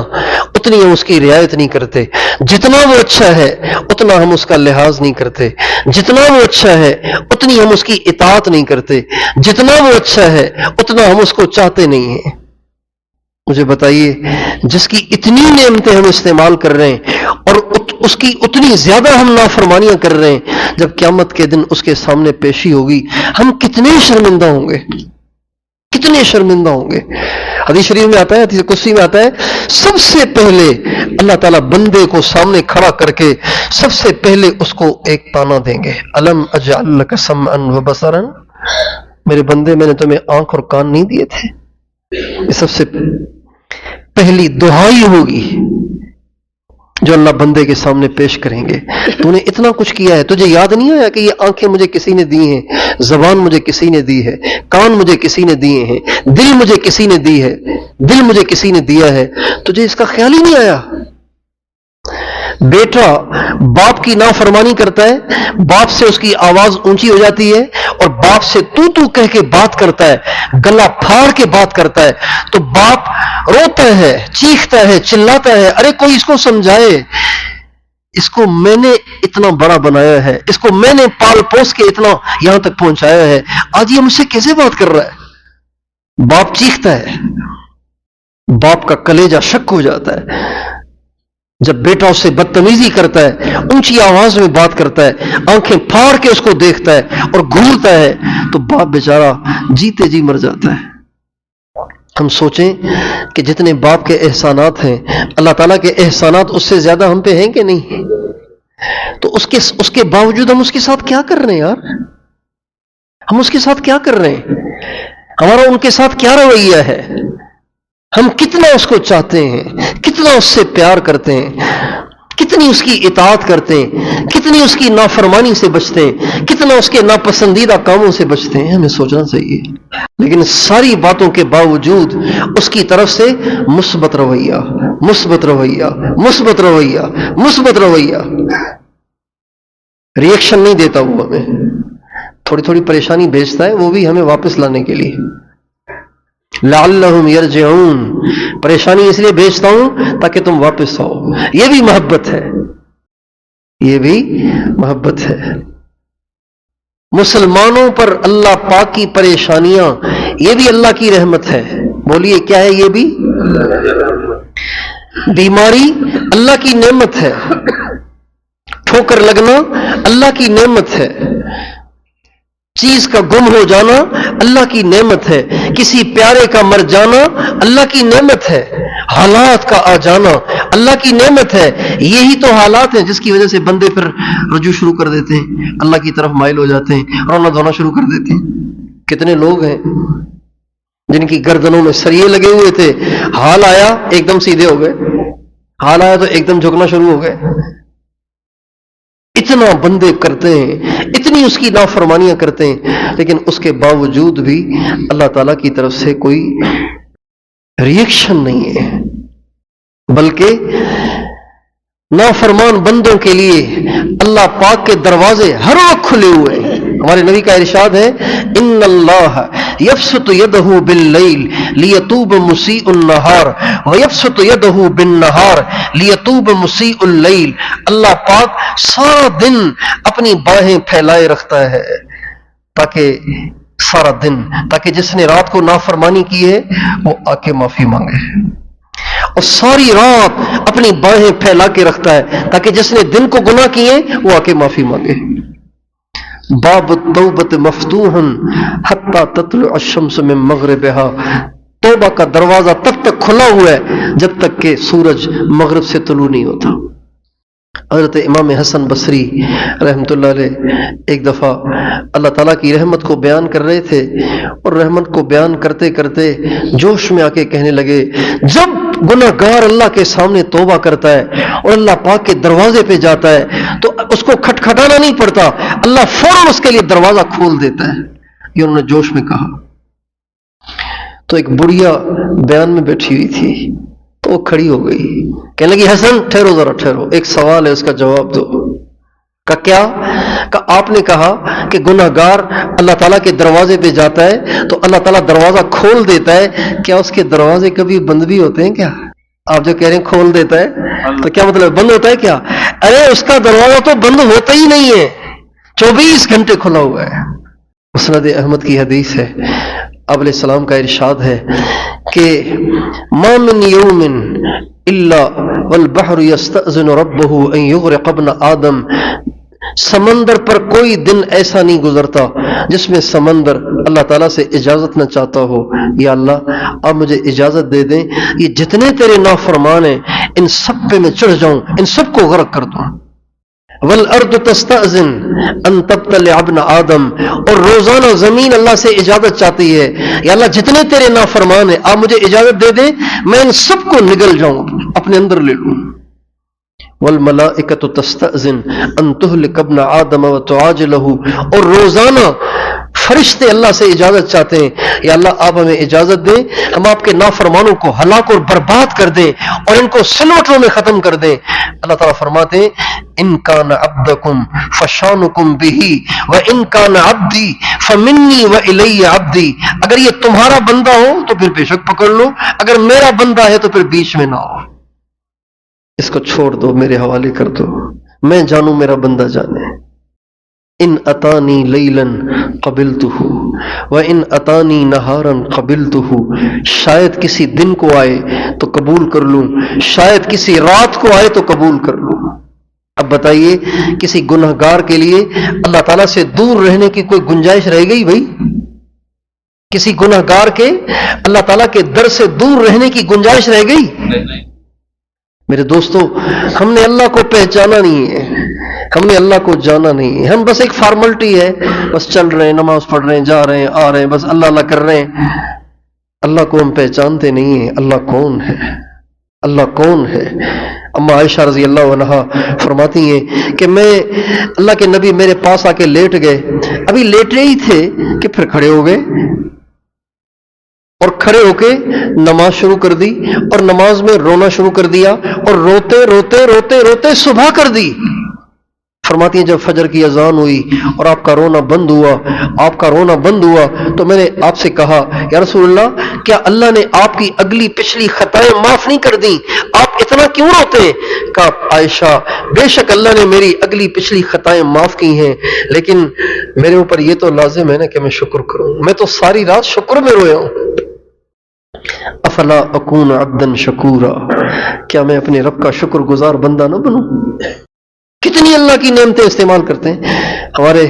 اتنی ہم اس کی رعایت نہیں کرتے، جتنا وہ اچھا ہے اتنا ہم اس کا لحاظ نہیں کرتے، جتنا وہ اچھا ہے اتنی ہم اس کی اطاعت نہیں کرتے، جتنا وہ اچھا ہے اتنا ہم اس کو چاہتے نہیں ہیں۔ مجھے بتائیے جس کی اتنی نعمتیں ہم استعمال کر رہے ہیں اور اس کی اتنی زیادہ ہم نافرمانیاں کر رہے ہیں، جب قیامت کے دن اس کے سامنے پیشی ہوگی ہم کتنے شرمندہ ہوں گے، کتنے شرمندہ ہوں گے۔ حدیث شریف میں آتا ہے، حدیث قدسی میں آتا ہے، سب سے پہلے اللہ تعالیٰ بندے کو سامنے کھڑا کر کے سب سے پہلے اس کو ایک تانا دیں گے، الم اجعل لک سمعا وبصرا، میرے بندے میں نے تمہیں آنکھ اور کان نہیں دیے تھے؟ یہ سب سے پہلی دعائی ہوگی جو اللہ بندے کے سامنے پیش کریں گے۔ تو نے اتنا کچھ کیا ہے، تجھے یاد نہیں آیا کہ یہ آنکھیں مجھے کسی نے دی ہیں، زبان مجھے کسی نے دی ہے، کان مجھے کسی نے دیے ہیں، دل مجھے کسی نے دی ہے، دل مجھے کسی نے دیا ہے، تجھے اس کا خیال ہی نہیں آیا؟ بیٹا باپ کی نافرمانی کرتا ہے، باپ سے اس کی آواز اونچی ہو جاتی ہے اور باپ سے تو کہہ کے بات کرتا ہے، گلا پھاڑ کے بات کرتا ہے، تو باپ روتا ہے، چیختا ہے، چلاتا ہے، ارے کوئی اس کو سمجھائے، اس کو میں نے اتنا بڑا بنایا ہے، اس کو میں نے پال پوس کے اتنا یہاں تک پہنچایا ہے، آج یہ مجھ سے کیسے بات کر رہا ہے؟ باپ چیختا ہے، باپ کا کلیجہ شک ہو جاتا ہے جب بیٹا اس سے بدتمیزی کرتا ہے، اونچی آواز میں بات کرتا ہے، آنکھیں پھاڑ کے اس کو دیکھتا ہے اور گھورتا ہے، تو باپ بیچارہ جیتے جی مر جاتا ہے۔ ہم سوچیں کہ جتنے باپ کے احسانات ہیں، اللہ تعالیٰ کے احسانات اس سے زیادہ ہم پہ ہیں کہ نہیں؟ تو اس کے باوجود ہم اس کے ساتھ کیا کر رہے ہیں یار؟ ہم اس کے ساتھ کیا کر رہے ہیں؟ ہمارا ان کے ساتھ کیا رویہ ہے؟ ہم کتنا اس کو چاہتے ہیں، کتنا اس سے پیار کرتے ہیں، کتنی اس کی اطاعت کرتے ہیں، کتنی اس کی نافرمانی سے بچتے ہیں، کتنا اس کے ناپسندیدہ کاموں سے بچتے ہیں، ہمیں سوچنا چاہیے۔ لیکن ساری باتوں کے باوجود اس کی طرف سے مثبت رویہ، مثبت رویہ، مثبت رویہ، مثبت رویہ، ریئیکشن نہیں دیتا وہ ہمیں، تھوڑی تھوڑی پریشانی بھیجتا ہے وہ بھی ہمیں واپس لانے کے لیے، لعلہم یرجعون، پریشانی اس لیے بھیجتا ہوں تاکہ تم واپس آؤ. یہ بھی محبت ہے، یہ بھی محبت ہے. مسلمانوں پر اللہ پاک کی پریشانیاں یہ بھی اللہ کی رحمت ہے. بولیے کیا ہے؟ یہ بھی بیماری اللہ کی نعمت ہے، ٹھوکر لگنا اللہ کی نعمت ہے، چیز کا گم ہو جانا اللہ کی نعمت ہے، کسی پیارے کا مر جانا اللہ کی نعمت ہے، حالات کا آ جانا اللہ کی نعمت ہے. یہی تو حالات ہیں جس کی وجہ سے بندے پھر رجوع شروع کر دیتے ہیں، اللہ کی طرف مائل ہو جاتے ہیں، رونا دھونا شروع کر دیتے ہیں. کتنے لوگ ہیں جن کی گردنوں میں سریے لگے ہوئے تھے، حال آیا ایک دم سیدھے ہو گئے، حال آیا تو ایک دم جھکنا شروع ہو گئے. اتنا بندے کرتے ہیں، اتنی اس کی نافرمانیاں کرتے ہیں، لیکن اس کے باوجود بھی اللہ تعالیٰ کی طرف سے کوئی ریئیکشن نہیں ہے، بلکہ نافرمان بندوں کے لیے اللہ پاک کے دروازے ہر وقت کھلے ہوئے ہیں. ہمارے نبی کا ارشاد ہے ان اللہ یبسط یدہ باللیل لیتوب مسیء النہار ویبسط یدہ بالنہار لیتوب مسیء اللیل. اللہ پاک سارا دن اپنی باہیں پھیلائے رکھتا ہے تاکہ سارا دن، تاکہ جس نے رات کو نافرمانی کی ہے وہ آ کے معافی مانگے، اور ساری رات اپنی باہیں پھیلا کے رکھتا ہے تاکہ جس نے دن کو گناہ کیے وہ آ کے معافی مانگے. باب التوبۃ مفتوح حتی تطلع الشمس من مغربها، توبہ کا دروازہ تب تک کھلا ہوا ہے جب تک کہ سورج مغرب سے طلوع نہیں ہوتا. حضرت امام حسن بصری رحمۃ اللہ علیہ ایک دفعہ اللہ تعالیٰ کی رحمت کو بیان کر رہے تھے، اور رحمت کو بیان کرتے کرتے جوش میں آ کے کہنے لگے جب گناہ گار اللہ کے سامنے توبہ کرتا ہے اور اللہ پاک کے دروازے پہ جاتا ہے تو اس کو کھٹکھٹانا نہیں پڑتا، اللہ فوراً اس کے لیے دروازہ کھول دیتا ہے. یہ انہوں نے جوش میں کہا. تو ایک بڑھیا بیان میں بیٹھی ہوئی تھی تو وہ کھڑی ہو گئی، کہنے لگی حسن ٹھہرو ذرا ٹھہرو، ایک سوال ہے اس کا جواب دو. کہ کیا؟ کہ آپ نے کہا کہ گناہ گار اللہ تعالیٰ کے دروازے پہ جاتا ہے تو اللہ تعالیٰ دروازہ کھول دیتا ہے، کیا اس کے دروازے کبھی بند بھی ہوتے ہیں کیا؟ آپ جو کہہ رہے ہیں کھول دیتا ہے تو کیا مطلب بند ہوتا ہے کیا؟ ارے اس کا دروازہ تو بند ہوتا ہی نہیں ہے، 24 گھنٹے کھلا ہوا ہے. مسند احمد کی حدیث ہے، آپ علیہ السلام کا ارشاد ہے کہ ما من یوم الا والبحر یستأذن ربہ ان یغرق ابن آدم، سمندر پر کوئی دن ایسا نہیں گزرتا جس میں سمندر اللہ تعالیٰ سے اجازت نہ چاہتا ہو، یا اللہ آپ مجھے اجازت دے دیں یہ جتنے تیرے نافرمان ہیں ان سب پہ میں چڑھ جاؤں، ان سب کو غرق کر دوں. والارض تستأذن ان تبتلع ابن آدم، اور روزانہ زمین اللہ سے اجازت چاہتی ہے یا اللہ جتنے تیرے نافرمان ہیں آپ مجھے اجازت دے دیں میں ان سب کو نگل جاؤں، اپنے اندر لے لوں. والملائکۃ تستأذن ان تہلک ابن آدم وتعاجلہ، اور روزانہ فرشتے اللہ سے اجازت چاہتے ہیں یا اللہ آپ ہمیں اجازت دیں ہم آپ کے نافرمانوں کو ہلاک اور برباد کر دیں اور ان کو سلوٹوں میں ختم کر دیں. اللہ تعالیٰ فرماتے ہیں ان کان عبدکم فشانکم بہ وان کان عبدی فمنی والی عبدی، اگر یہ تمہارا بندہ ہو تو پھر بے شک پکڑ لو، اگر میرا بندہ ہے تو پھر بیچ میں نہ ہو، اس کو چھوڑ دو، میرے حوالے کر دو، میں جانوں میرا بندہ جانے. ان اتانی لیلا قبلتہ وان اتانی نہارا قبلتہ، شاید کسی دن کو آئے تو قبول کر لوں، شاید کسی رات کو آئے تو قبول کر لوں. اب بتائیے کسی گناہ گار کے لیے اللہ تعالیٰ سے دور رہنے کی کوئی گنجائش رہ گئی بھائی؟ کسی گناہ گار کے اللہ تعالیٰ کے در سے دور رہنے کی گنجائش رہ گئی؟ میرے دوستو ہم نے اللہ کو پہچانا نہیں ہے، ہم نے اللہ کو جانا نہیں ہے، ہم بس ایک فارملٹی ہے، بس چل رہے ہیں، نماز پڑھ رہے ہیں، جا رہے ہیں، آ رہے ہیں، بس اللہ اللہ کر رہے ہیں. اللہ کو ہم پہچانتے نہیں ہیں. اللہ کون ہے؟ اللہ کون ہے؟ اما عائشہ رضی اللہ عنہا فرماتی ہیں کہ میں اللہ کے نبی میرے پاس آ کے لیٹ گئے، ابھی لیٹے ہی تھے کہ پھر کھڑے ہو گئے اور کھڑے ہو کے نماز شروع کر دی اور نماز میں رونا شروع کر دیا اور روتے روتے روتے روتے صبح کر دی. فرماتی ہیں جب فجر کی اذان ہوئی اور آپ کا رونا بند ہوا تو میں نے آپ سے کہا یا رسول اللہ کیا اللہ نے آپ کی اگلی پچھلی خطائیں معاف نہیں کر دیں؟ آپ اتنا کیوں روتے ہیں؟ کہا عائشہ بے شک اللہ نے میری اگلی پچھلی خطائیں معاف کی ہیں، لیکن میرے اوپر یہ تو لازم ہے نا کہ میں شکر کروں، میں تو ساری رات شکر میں رویا ہوں۔ افلا اکون عبدا شکورا، کیا میں اپنے رب کا شکر گزار بندہ نہ بنوں؟ کتنی اللہ کی نعمتیں استعمال کرتے ہیں۔ ہمارے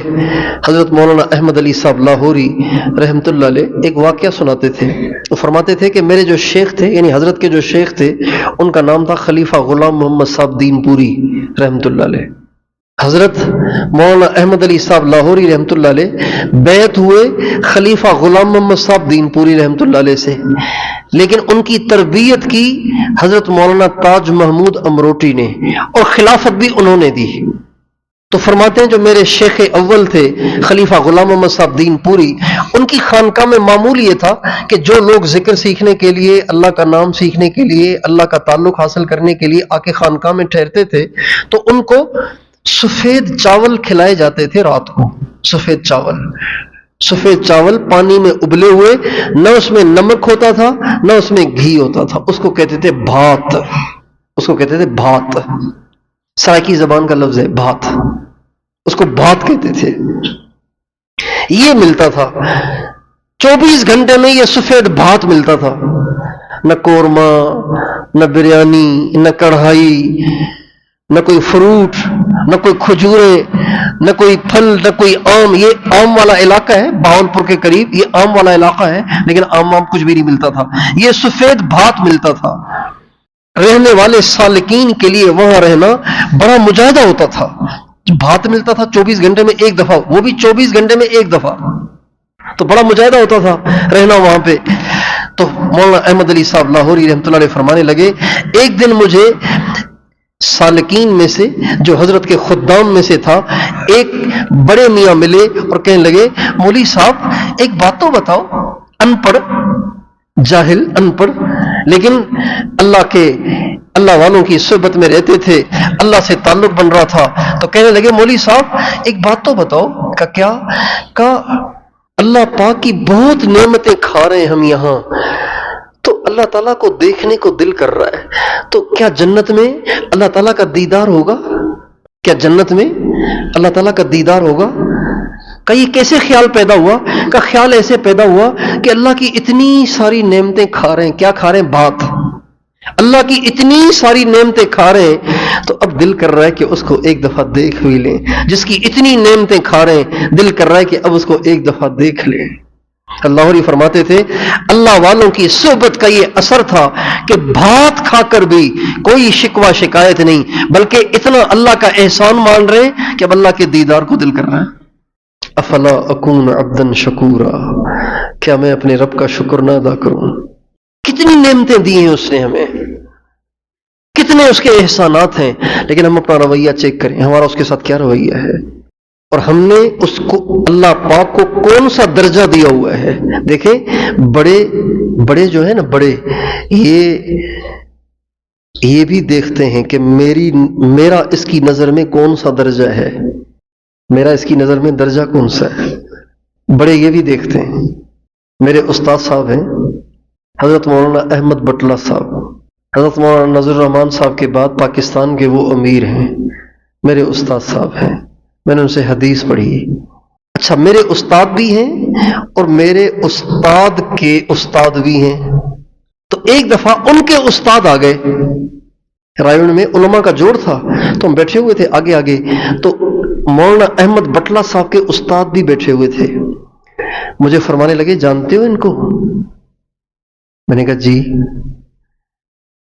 حضرت مولانا احمد علی صاحب لاہوری رحمۃ اللہ علیہ ایک واقعہ سناتے تھے، وہ فرماتے تھے کہ میرے جو شیخ تھے، یعنی حضرت کے جو شیخ تھے، ان کا نام تھا خلیفہ غلام محمد صاحب دین پوری رحمۃ اللہ علیہ۔ حضرت مولانا احمد علی صاحب لاہوری رحمۃ اللہ علیہ بیعت ہوئے خلیفہ غلام محمد صاحب دین پوری رحمۃ اللہ علیہ سے، لیکن ان کی تربیت کی حضرت مولانا تاج محمود امروٹی نے، اور خلافت بھی انہوں نے دی۔ تو فرماتے ہیں جو میرے شیخ اول تھے خلیفہ غلام محمد صاحب دین پوری، ان کی خانقاہ میں معمول یہ تھا کہ جو لوگ ذکر سیکھنے کے لیے، اللہ کا نام سیکھنے کے لیے، اللہ کا تعلق حاصل کرنے کے لیے آ کے خانقاہ میں ٹھہرتے تھے تو ان کو سفید چاول کھلائے جاتے تھے رات کو۔ سفید چاول پانی میں ابلے ہوئے، نہ اس میں نمک ہوتا تھا نہ اس میں گھی ہوتا تھا، اس کو کہتے تھے بھات، سرائکی زبان کا لفظ ہے بھات، اس کو بھات کہتے تھے۔ یہ ملتا تھا 24 گھنٹے میں، یہ سفید بھات ملتا تھا، نہ قورمہ، نہ بریانی، نہ کڑھائی، نہ کوئی فروٹ، نہ کوئی کھجورے، نہ کوئی پھل، نہ کوئی آم۔ یہ آم والا علاقہ ہے بہاولپور کے قریب، یہ آم والا علاقہ ہے، لیکن آم کچھ بھی نہیں ملتا تھا، یہ سفید بھات ملتا تھا۔ رہنے والے سالکین کے لیے وہاں رہنا بڑا مجاہدہ ہوتا تھا۔ بھات ملتا تھا 24 گھنٹے میں ایک دفعہ، وہ بھی 24 گھنٹے میں ایک دفعہ، تو بڑا مجاہدہ ہوتا تھا رہنا وہاں پہ۔ تو مولانا احمد علی صاحب لاہوری رحمۃ اللہ علیہ فرمانے لگے ایک دن مجھے سالکین میں سے، جو حضرت کے خدام میں سے تھا، ایک بڑے میاں ملے اور کہنے لگے مولوی صاحب ایک بات تو بتاؤ، ان پڑھ، جاہل، ان پڑھ، لیکن اللہ والوں کی صحبت میں رہتے تھے، اللہ سے تعلق بن رہا تھا، تو کہنے لگے مولوی صاحب ایک بات تو بتاؤ۔ کیا اللہ پاک کی بہت نعمتیں کھا رہے ہیں ہم یہاں، تو اللہ تعالیٰ کو دیکھنے کو دل کر رہا ہے، تو کیا جنت میں اللہ تعالیٰ کا دیدار ہوگا؟ کیا جنت میں اللہ تعالیٰ کا دیدار ہوگا؟ کہ یہ کیسے خیال پیدا ہوا؟ کہ خیال ایسے پیدا ہوا کہ اللہ کی اتنی ساری نعمتیں کھا رہے ہیں، کیا کھا رہے ہیں؟ بات۔ اللہ کی اتنی ساری نعمتیں کھا رہے ہیں تو اب دل کر رہا ہے کہ اس کو ایک دفعہ دیکھ بھی لیں۔ جس کی اتنی نعمتیں کھا رہے ہیں دل کر رہا ہے کہ اب اس کو ایک دفعہ دیکھ لیں۔ اللہ ہی فرماتے تھے اللہ والوں کی صحبت کا یہ اثر تھا کہ بھات کھا کر بھی کوئی شکوہ شکایت نہیں، بلکہ اتنا اللہ کا احسان مان رہے کہ اب اللہ کے دیدار کو دل کر رہا ہے۔ افلا اکون عبدا شکورا، کیا میں اپنے رب کا شکر نہ ادا کروں؟ کتنی نعمتیں دی ہیں اس نے ہمیں، کتنے اس کے احسانات ہیں، لیکن ہم اپنا رویہ چیک کریں، ہمارا اس کے ساتھ کیا رویہ ہے، اور ہم نے اس کو اللہ پاک کو کون سا درجہ دیا ہوا ہے۔ دیکھیں بڑے جو ہے نا، بڑے یہ بھی دیکھتے ہیں کہ میرا اس کی نظر میں کون سا درجہ ہے، میرا اس کی نظر میں درجہ کون سا ہے، بڑے یہ بھی دیکھتے ہیں۔ میرے استاد صاحب ہیں حضرت مولانا احمد بٹلہ صاحب، حضرت مولانا نذر الرحمان صاحب کے بعد پاکستان کے وہ امیر ہیں، میرے استاد صاحب ہیں، میں نے ان سے حدیث پڑھی۔ اچھا، میرے استاد بھی ہیں اور میرے استاد کے استاد بھی ہیں، تو ایک دفعہ ان کے استاد آ گئے، رائے میں علماء کا جوڑ تھا، تو ہم بیٹھے ہوئے تھے آگے، تو مولانا احمد بٹلہ صاحب کے استاد بھی بیٹھے ہوئے تھے، مجھے فرمانے لگے جانتے ہو ان کو؟ میں نے کہا جی،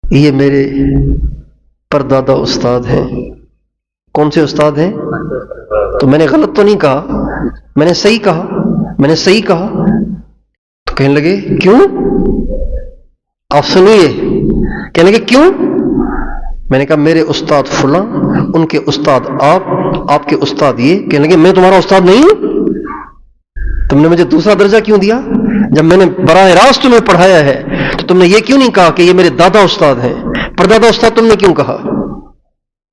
یہ میرے پردادا استاد ہیں۔ کون سے استاد ہیں؟ تو میں نے غلط تو نہیں کہا، میں نے صحیح کہا۔ تو کہنے لگے کیوں؟ آپ سنیے، کہنے لگے کیوں؟ میں نے کہا میرے استاد فلاں، ان کے استاد آپ کے استاد یہ۔ کہنے لگے میں تمہارا استاد نہیں ہوں؟ تم نے مجھے دوسرا درجہ کیوں دیا؟ جب میں نے براہ راست تمہیں پڑھایا ہے تو تم نے یہ کیوں نہیں کہا کہ یہ میرے دادا استاد ہیں؟ پردادا استاد تم نے کیوں کہا؟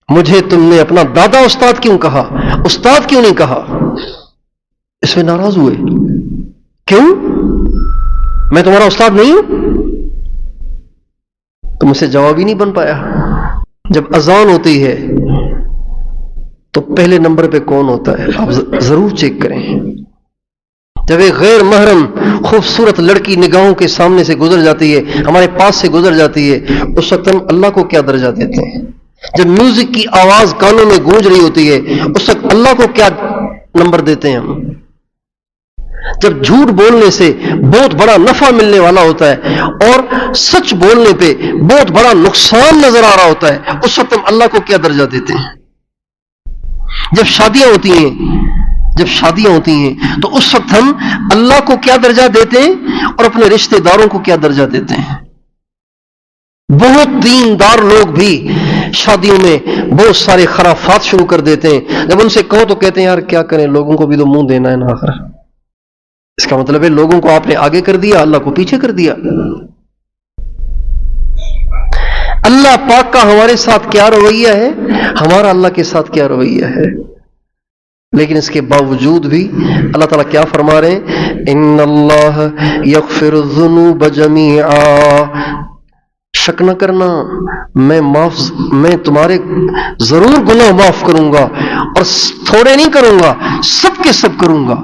مجھے تم نے اپنا دادا استاد کیوں کہا، استاد کیوں نہیں کہا؟ اس میں ناراض ہوئے، کیوں؟ میں تمہارا استاد نہیں ہوں؟ تو مجھ سے جواب ہی نہیں بن پایا۔ جب اذان ہوتی ہے تو پہلے نمبر پہ کون ہوتا ہے؟ آپ ضرور چیک کریں۔ جب ایک غیر محرم خوبصورت لڑکی نگاہوں کے سامنے سے گزر جاتی ہے، ہمارے پاس سے گزر جاتی ہے، اس وقت ہم اللہ کو کیا درجہ دیتے ہیں؟ جب میوزک کی آواز کانوں میں گونج رہی ہوتی ہے، اس وقت اللہ کو کیا نمبر دیتے ہیں ہم؟ جب جھوٹ بولنے سے بہت بڑا نفع ملنے والا ہوتا ہے اور سچ بولنے پہ بہت بڑا نقصان نظر آ رہا ہوتا ہے، اس وقت ہم اللہ کو کیا درجہ دیتے ہیں؟ جب شادیاں ہوتی ہیں تو اس وقت ہم اللہ کو کیا درجہ دیتے ہیں اور اپنے رشتہ داروں کو کیا درجہ دیتے ہیں؟ بہت دیندار لوگ بھی شادیوں میں بہت سارے خرافات شروع کر دیتے ہیں، جب ان سے کہو تو کہتے ہیں یار کیا کریں، لوگوں کو بھی تو منہ دینا ہے نا آخر۔ اس کا مطلب ہے لوگوں کو آپ نے آگے کر دیا، اللہ کو پیچھے کر دیا۔ اللہ پاک کا ہمارے ساتھ کیا رویہ ہے، ہمارا اللہ کے ساتھ کیا رویہ ہے؟ لیکن اس کے باوجود بھی اللہ تعالیٰ کیا فرما رہے ہیں؟ ان اللہ یغفر الذنوب جمیعا، شک نہ کرنا، میں تمہارے ضرور گناہ معاف کروں گا اور تھوڑے نہیں کروں گا، سب کے سب کروں گا۔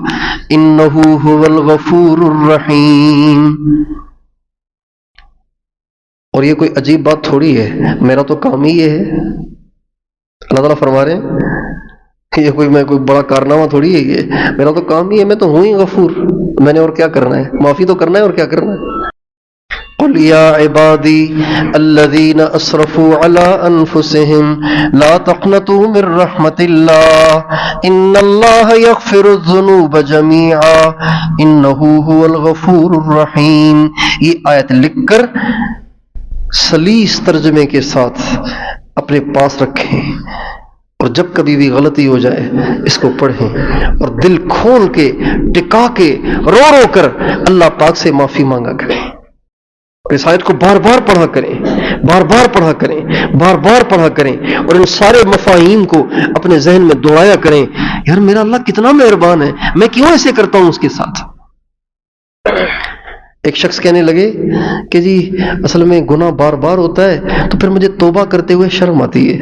انہ هو الغفور الرحیم۔ اور یہ کوئی عجیب بات تھوڑی ہے، میرا تو کام ہی یہ ہے۔ اللہ تعالیٰ فرما رہے ہیں یہ کوئی بڑا کارنامہ تھوڑی ہے، یہ میرا تو کام ہی ہے، میں تو ہوں ہی غفور، میں نے اور کیا کرنا ہے؟ معافی تو کرنا ہے، اور کیا کرنا ہے؟ قل یا عبادی الذین اسرفوا علی انفسهم لا تقنطوا من رحمت اللہ ان اللہ یغفر الذنوب جمیعا انہ هو الغفور الرحیم۔ یہ آیت لکھ کر سلیس ترجمے کے ساتھ اپنے پاس رکھیں، اور جب کبھی بھی غلطی ہو جائے اس کو پڑھیں اور دل کھول کے ٹکا کے رو رو کر اللہ پاک سے معافی مانگا کریں، اور اس آیت کو بار بار پڑھا کریں، بار بار پڑھا کریں، بار بار پڑھا کریں، اور ان سارے مفاہیم کو اپنے ذہن میں دوہرایا کریں۔ یار میرا اللہ کتنا مہربان ہے، میں کیوں ایسے کرتا ہوں اس کے ساتھ؟ ایک شخص کہنے لگے کہ جی اصل میں گناہ بار بار ہوتا ہے تو پھر مجھے توبہ کرتے ہوئے شرم آتی ہے۔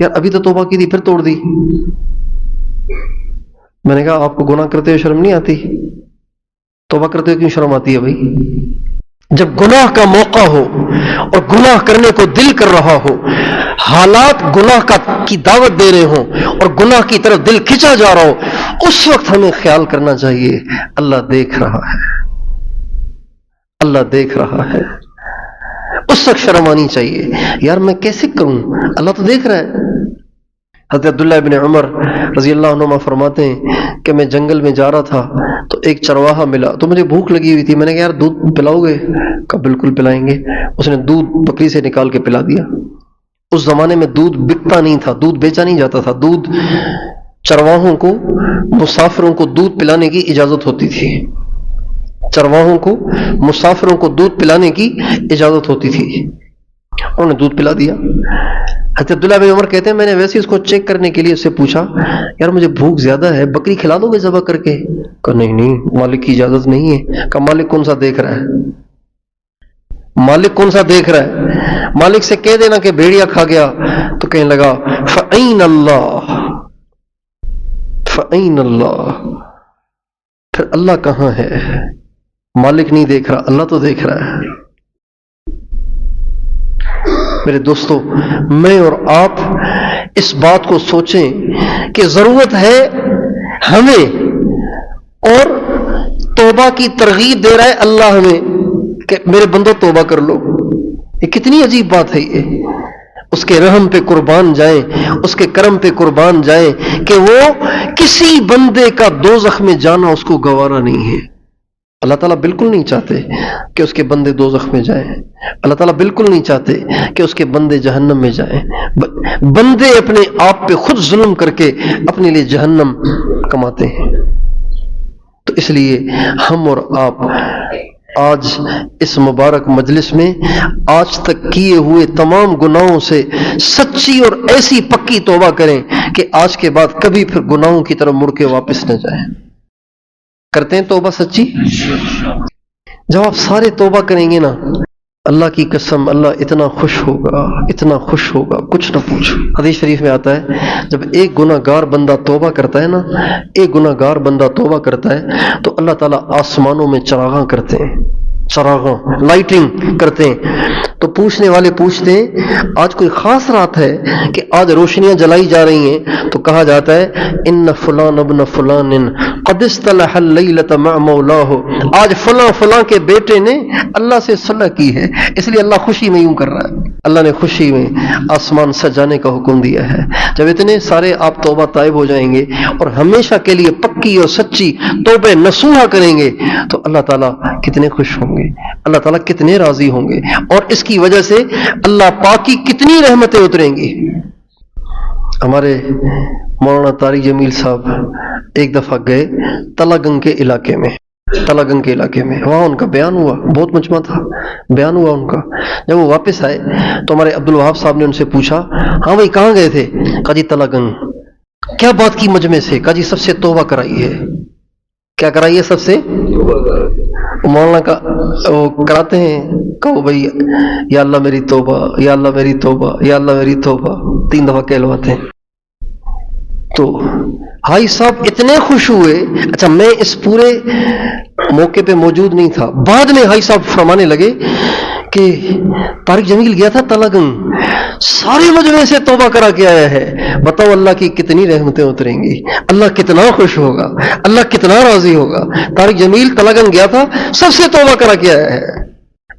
یار ابھی تو توبہ کی تھی پھر توڑ دی۔ میں نے کہا آپ کو گناہ کرتے ہوئے شرم نہیں آتی؟ توبہ کرتے ہوئے کیوں شرم آتی ہے بھائی؟ جب گناہ کا موقع ہو اور گناہ کرنے کو دل کر رہا ہو، حالات گناہ کی دعوت دے رہے ہوں اور گناہ کی طرف دل کھینچا جا رہا ہو، اس وقت ہمیں خیال کرنا چاہیے اللہ دیکھ رہا ہے، اللہ دیکھ رہا ہے۔ اس وقت شرم آنی چاہیے، یار میں کیسے کروں، اللہ تو دیکھ رہا ہے۔ حضرت عبداللہ ابن عمر رضی اللہ عنہما فرماتے ہیں کہ میں جنگل میں جا رہا تھا تو ایک چرواہا ملا، تو مجھے بھوک لگی ہوئی تھی، میں نے کہا یار دودھ پلاؤ گے؟ کہا بالکل پلائیں گے۔ اس نے دودھ بکری سے نکال کے پلا دیا۔ اس زمانے میں دودھ بکتا نہیں تھا، دودھ بیچا نہیں جاتا تھا، دودھ چرواہوں کو، مسافروں کو دودھ پلانے کی اجازت ہوتی تھی، چرواہوں کو، مسافروں کو دودھ پلانے کی اجازت ہوتی تھی۔ انہوں نے دودھ پلا دیا۔ حضرت عبداللہ بن عمر کہتے ہیں میں نے ویسے اس کو چیک کرنے کے لیے اس سے پوچھا یار مجھے بھوک زیادہ ہے، بکری کھلا دو گے ذبح کر کے؟ کہا نہیں مالک کی اجازت نہیں ہے۔ کہا مالک کون سا دیکھ رہا ہے؟ مالک کون سا دیکھ رہا ہے؟ مالک سے کہہ دینا کہ بھیڑیا کھا گیا، تو کہنے لگا فَأَيْنَ اللَّهُ، فَأَيْنَ اللَّهُ، پھر اللہ کہاں ہے؟ مالک نہیں دیکھ رہا، اللہ تو دیکھ رہا ہے۔ میرے دوستو، میں اور آپ اس بات کو سوچیں کہ ضرورت ہے ہمیں، اور توبہ کی ترغیب دے رہا ہے اللہ ہمیں کہ میرے بندو توبہ کر لو۔ یہ کتنی عجیب بات ہے، یہ اس کے رحم پہ قربان جائیں، اس کے کرم پہ قربان جائیں کہ وہ کسی بندے کا دوزخ میں جانا اس کو گوارا نہیں ہے۔ اللہ تعالیٰ بالکل نہیں چاہتے کہ اس کے بندے دوزخ میں جائیں، اللہ تعالیٰ بالکل نہیں چاہتے کہ اس کے بندے جہنم میں جائیں۔ بندے اپنے آپ پہ خود ظلم کر کے اپنے لیے جہنم کماتے ہیں۔ تو اس لیے ہم اور آپ آج اس مبارک مجلس میں آج تک کیے ہوئے تمام گناہوں سے سچی اور ایسی پکی توبہ کریں کہ آج کے بعد کبھی پھر گناہوں کی طرف مڑ کے واپس نہ جائیں. کرتے ہیں توبہ سچی؟ جب آپ سارے توبہ کریں گے نا، اللہ کی قسم اللہ اتنا خوش ہوگا، اتنا خوش ہوگا کچھ نہ پوچھو. حدیث شریف میں آتا ہے جب ایک گناہ گار بندہ توبہ کرتا ہے نا، ایک گناہ گار بندہ توبہ کرتا ہے تو اللہ تعالیٰ آسمانوں میں چراغاں کرتے ہیں، چراغاں لائٹنگ کرتے ہیں. تو پوچھنے والے پوچھتے ہیں آج کوئی خاص رات ہے کہ آج روشنیاں جلائی جا رہی ہیں؟ تو کہا جاتا ہے ان فلان ابن فلان قد اصطلح اللیلۃ مع مولاه، آج فلاں فلاں کے بیٹے نے اللہ سے صلح کی ہے، اس لیے اللہ خوشی میں یوں کر رہا ہے. اللہ نے خوشی میں آسمان سجانے کا حکم دیا ہے. جب اتنے سارے آپ توبہ طائب ہو جائیں گے اور ہمیشہ کے لیے پکی اور سچی توبہ نصوحہ کریں گے تو اللہ تعالیٰ کتنے خوش ہوں گے، اللہ تعالیٰ کتنے راضی ہوں گے، اور اس کی وجہ سے اللہ پاک کی کتنی رحمتیں اتریں گی. ہمارے مولانا طارق جمیل صاحب ایک دفعہ گئے تلاگنگ کے علاقے میں، تلاگنگ کے علاقے میں وہاں ان کا بیان ہوا، بہت مجمع تھا، بیان ہوا ان کا. جب وہ واپس آئے تو ہمارے عبد الوہاب صاحب نے ان سے پوچھا ہاں بھائی کہاں گئے تھے؟ کہا جی تلاگنگ. کیا بات کی مجمع سے؟ کہا جی سب سے توبہ کرائی ہے. کیا کرائی ہے سب سے؟ مولانا کا وہ کراتے ہیں، کہو بھائی یا اللہ میری توبہ، یا اللہ میری توبہ، یا اللہ میری توبہ، 3 دفعہ کہلواتے ہیں. تو بھائی صاحب اتنے خوش ہوئے. اچھا میں اس پورے موقع پہ موجود نہیں تھا، بعد میں بھائی صاحب فرمانے لگے کہ طارق جمیل گیا تھا تلاگنگ، سارے مجمع سے توبہ کرا کے آیا ہے. بتاؤ اللہ کی کتنی رحمتیں اتریں گی، اللہ کتنا خوش ہوگا، اللہ کتنا راضی ہوگا. طارق جمیل تلاگنگ گیا تھا، سب سے توبہ کرا کے آیا ہے،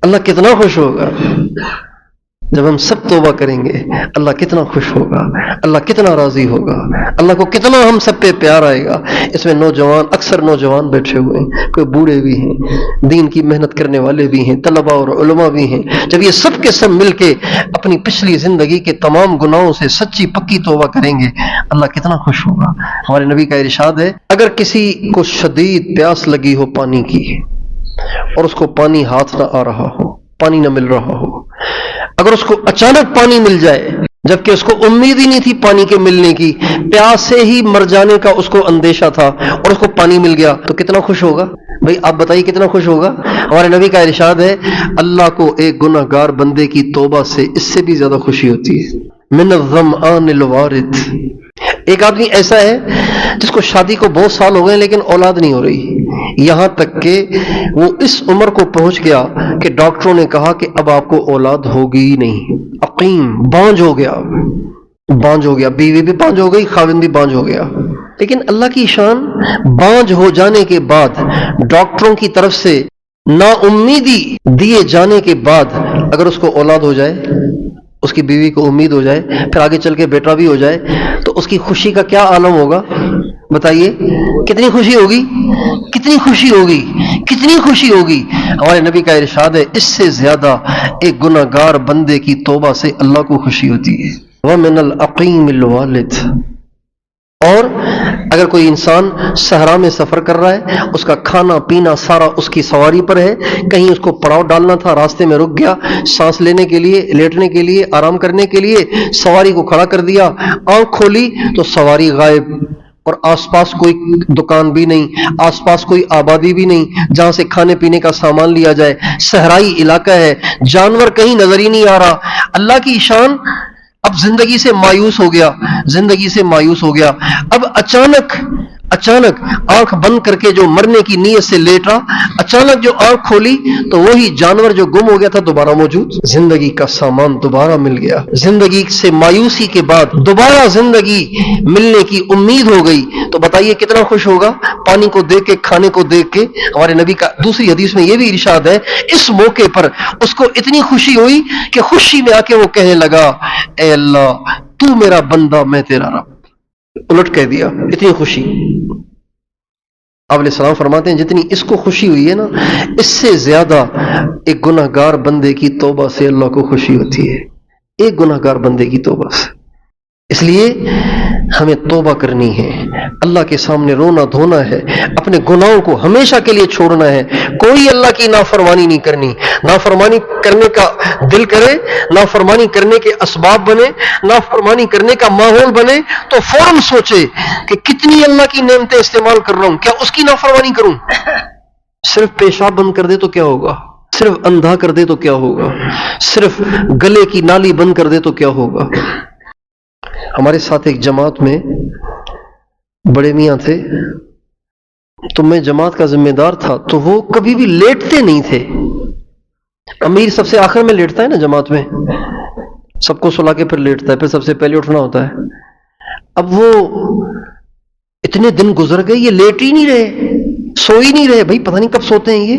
اللہ کتنا خوش ہوگا. جب ہم سب توبہ کریں گے اللہ کتنا خوش ہوگا، اللہ کتنا راضی ہوگا، اللہ کو کتنا ہم سب پہ پیار آئے گا. اس میں نوجوان، اکثر نوجوان بیٹھے ہوئے ہیں، کوئی بوڑھے بھی ہیں، دین کی محنت کرنے والے بھی ہیں، طلباء اور علماء بھی ہیں. جب یہ سب کے سب مل کے اپنی پچھلی زندگی کے تمام گناہوں سے سچی پکی توبہ کریں گے اللہ کتنا خوش ہوگا. ہمارے نبی کا ارشاد ہے اگر کسی کو شدید پیاس لگی ہو پانی کی اور اس کو پانی ہاتھ نہ آ رہا ہو، پانی نہ مل رہا ہو، اگر اس کو اچانک پانی مل جائے جبکہ اس کو امید ہی نہیں تھی پانی کے ملنے کی، پیاس سے ہی مر جانے کا اس کو اندیشہ تھا اور اس کو پانی مل گیا تو کتنا خوش ہوگا؟ بھئی آپ بتائیے کتنا خوش ہوگا؟ ہمارے نبی کا ارشاد ہے اللہ کو ایک گناہ گار بندے کی توبہ سے اس سے بھی زیادہ خوشی ہوتی ہے. من الظمآن الوارد. ایک آدمی ایسا ہے جس کو شادی کو بہت سال ہو گئے لیکن اولاد نہیں ہو رہی، یہاں تک کہ وہ اس عمر کو پہنچ گیا کہ ڈاکٹروں نے کہا کہ اب آپ کو اولاد ہوگی ہی نہیں، عقیم بانج ہو گیا، بانج ہو گیا، بیوی بھی بانج ہو گئی، خاوند بھی بانج ہو گیا. لیکن اللہ کی شان، بانج ہو جانے کے بعد ڈاکٹروں کی طرف سے نا امیدی دیے جانے کے بعد اگر اس کو اولاد ہو جائے، اس کی بیوی کو امید ہو جائے، پھر آگے چل کے بیٹا بھی ہو جائے تو اس کی خوشی کا کیا عالم ہوگا؟ بتائیے کتنی خوشی ہوگی، کتنی خوشی ہوگی، کتنی خوشی ہوگی. ہمارے نبی کا ارشاد ہے اس سے زیادہ ایک گناہ گار بندے کی توبہ سے اللہ کو خوشی ہوتی ہے. وَمِنَ الْعَقِيمِ الْوَالِدِ. اور اگر کوئی انسان صحرا میں سفر کر رہا ہے، اس کا کھانا پینا سارا اس کی سواری پر ہے، کہیں اس کو پڑاؤ ڈالنا تھا، راستے میں رک گیا، سانس لینے کے لیے، لیٹنے کے لیے، آرام کرنے کے لیے سواری کو کھڑا کر دیا، آنکھ کھولی تو سواری غائب، اور آس پاس کوئی دکان بھی نہیں، آس پاس کوئی آبادی بھی نہیں جہاں سے کھانے پینے کا سامان لیا جائے، صحرائی علاقہ ہے، جانور کہیں نظر ہی نہیں آ رہا. اللہ کی شان اب زندگی سے مایوس ہو گیا، زندگی سے مایوس ہو گیا. اب اچانک آنکھ بند کر کے جو مرنے کی نیت سے لیٹ رہا، اچانک جو آنکھ کھولی تو وہی جانور جو گم ہو گیا تھا دوبارہ موجود، زندگی کا سامان دوبارہ مل گیا. زندگی سے مایوسی کے بعد دوبارہ زندگی ملنے کی امید ہو گئی تو بتائیے کتنا خوش ہوگا پانی کو دیکھ کے، کھانے کو دیکھ کے. ہمارے نبی کا دوسری حدیث میں یہ بھی ارشاد ہے اس موقع پر اس کو اتنی خوشی ہوئی کہ خوشی میں آ کے وہ کہنے لگا اے اللہ تو میرا بندہ میں تیرا رب. الٹ کہہ دیا، اتنی خوشی. آپ علیہ السلام فرماتے ہیں جتنی اس کو خوشی ہوئی ہے نا، اس سے زیادہ ایک گناہ گار بندے کی توبہ سے اللہ کو خوشی ہوتی ہے، ایک گناہ گار بندے کی توبہ سے. اس لیے ہمیں توبہ کرنی ہے، اللہ کے سامنے رونا دھونا ہے، اپنے گناہوں کو ہمیشہ کے لیے چھوڑنا ہے، کوئی اللہ کی نافرمانی نہیں کرنی۔ نافرمانی کرنے کا دل کرے، نافرمانی کرنے کے اسباب بنے، نافرمانی کرنے کا ماحول بنے تو فوراً سوچے کہ کتنی اللہ کی نعمتیں استعمال کر رہا ہوں، کیا اس کی نافرمانی کروں؟ صرف پیشاب بند کر دے تو کیا ہوگا؟ صرف اندھا کر دے تو کیا ہوگا؟ صرف گلے کی نالی بند کر دے تو کیا ہوگا؟ ہمارے ساتھ ایک جماعت میں بڑے میاں تھے، تو میں جماعت کا ذمہ دار تھا، تو وہ کبھی بھی لیٹتے نہیں تھے۔ امیر سب سے آخر میں لیٹتا ہے نا جماعت میں، سب کو سلا کے پھر لیٹتا ہے، پھر سب سے پہلے اٹھنا ہوتا ہے۔ اب وہ اتنے دن گزر گئے، یہ لیٹ ہی نہیں رہے، سو ہی نہیں رہے، بھائی پتہ نہیں کب سوتے ہیں یہ۔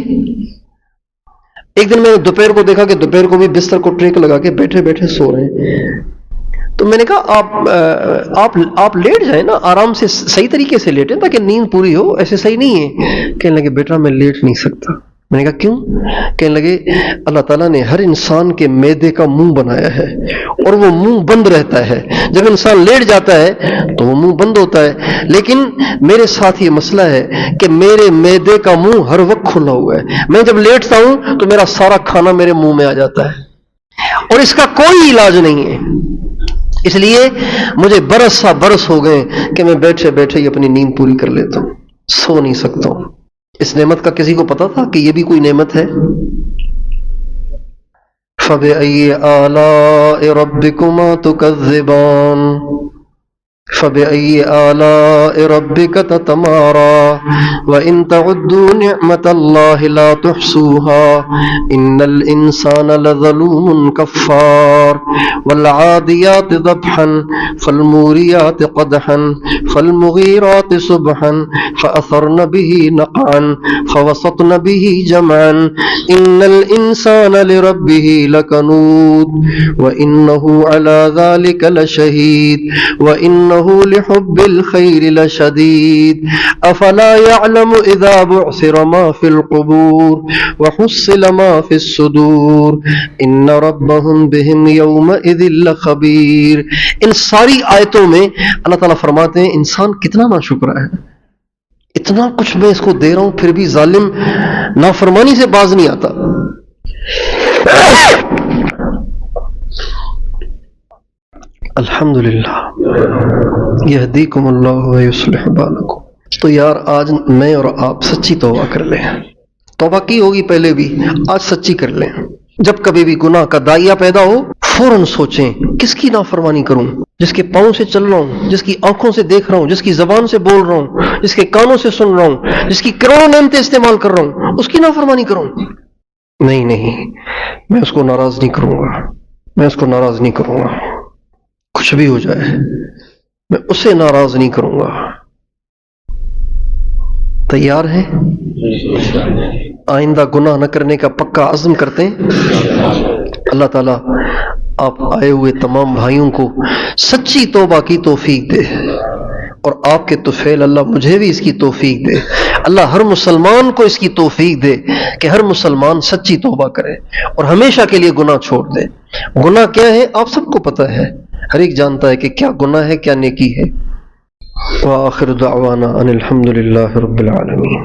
ایک دن میں نے دوپہر کو دیکھا کہ دوپہر کو بھی بستر کو ٹریک لگا کے بیٹھے بیٹھے سو رہے ہیں۔ تو میں نے کہا آپ لیٹ جائیں نا، آرام سے صحیح طریقے سے لیٹیں تاکہ نیند پوری ہو، ایسے صحیح نہیں ہے۔ کہنے لگے بیٹا میں لیٹ نہیں سکتا۔ میں نے کہا کیوں؟ کہنے لگے اللہ تعالیٰ نے ہر انسان کے معدے کا منہ بنایا ہے اور وہ منہ بند رہتا ہے، جب انسان لیٹ جاتا ہے تو وہ منہ بند ہوتا ہے، لیکن میرے ساتھ یہ مسئلہ ہے کہ میرے معدے کا منہ ہر وقت کھلا ہوا ہے، میں جب لیٹتا ہوں تو میرا سارا کھانا میرے منہ میں آ جاتا ہے اور اس کا کوئی علاج نہیں ہے۔ اس لیے مجھے برس ہو گئے کہ میں بیٹھے بیٹھے ہی اپنی نیند پوری کر لیتا ہوں، سو نہیں سکتا ہوں۔ اس نعمت کا کسی کو پتا تھا کہ یہ بھی کوئی نعمت ہے؟ فَبِأَيِّ آلَاءِ رَبِّكُمَا تُكَذِّبَانِ فَبِأَيِّ آلَاءِ رَبِّكَ تَتَمَارَىٰ وَإِن تَعُدُّوا نِعْمَةَ اللَّهِ لَا تُحْصُوهَا إِنَّ الْإِنسَانَ لَظَلُومٌ كَفَّارٌ وَالْعَادِيَاتِ ضَبْحًا فَالْمُورِيَاتِ قَدْحًا فَالْمُغِيرَاتِ صُبْحًا فَأَثَرْنَ بِهِ نَقْعًا فَوَسَطْنَ بِهِ جَمْعًا إِنَّ الْإِنسَانَ لِرَبِّهِ لَكَنُودٌ وَإِنَّهُ عَلَى ذَلِكَ لَشَهِيدٌ وَإِنَّهُ لحب الخير لشديد أفلا يعلم إذا بعثر ما في القبور وحصل ما في الصدور إن ربهم بهم يومئذ لخبير۔ ان ساری آیتوں میں اللہ تعالیٰ فرماتے ہیں انسان کتنا ناشکرا ہے، اتنا کچھ میں اس کو دے رہا ہوں پھر بھی ظالم نافرمانی سے باز نہیں آتا۔ الحمدللہ یہدیکم اللہ ویصلح بالکم۔ تو یار آج میں اور آپ سچی توبہ کر لیں، توبہ کی ہوگی پہلے بھی، آج سچی کر لیں۔ جب کبھی بھی گناہ کا دائیا پیدا ہو فوراً سوچیں کس کی نافرمانی کروں، جس کے پاؤں سے چل رہا ہوں، جس کی آنکھوں سے دیکھ رہا ہوں، جس کی زبان سے بول رہا ہوں، جس کے کانوں سے سن رہا ہوں، جس کی کروڑوں نعمتیں استعمال کر رہا ہوں، اس کی نافرمانی کروں؟ نہیں، میں اس کو ناراض نہیں کروں گا، میں اس کو ناراض نہیں کروں گا، کچھ بھی ہو جائے میں اسے ناراض نہیں کروں گا۔ تیار ہیں؟ آئندہ گناہ نہ کرنے کا پکا عزم کرتے ہیں؟ اللہ تعالیٰ آپ آئے ہوئے تمام بھائیوں کو سچی توبہ کی توفیق دے، اور آپ کے طفیل اللہ مجھے بھی اس کی توفیق دے۔ اللہ ہر مسلمان کو اس کی توفیق دے کہ ہر مسلمان سچی توبہ کرے اور ہمیشہ کے لیے گناہ چھوڑ دے۔ گناہ کیا ہے آپ سب کو پتہ ہے، ہر ایک جانتا ہے کہ کیا گناہ ہے کیا نیکی ہے۔ وآخر دعوانا ان الحمد للہ رب العالمین۔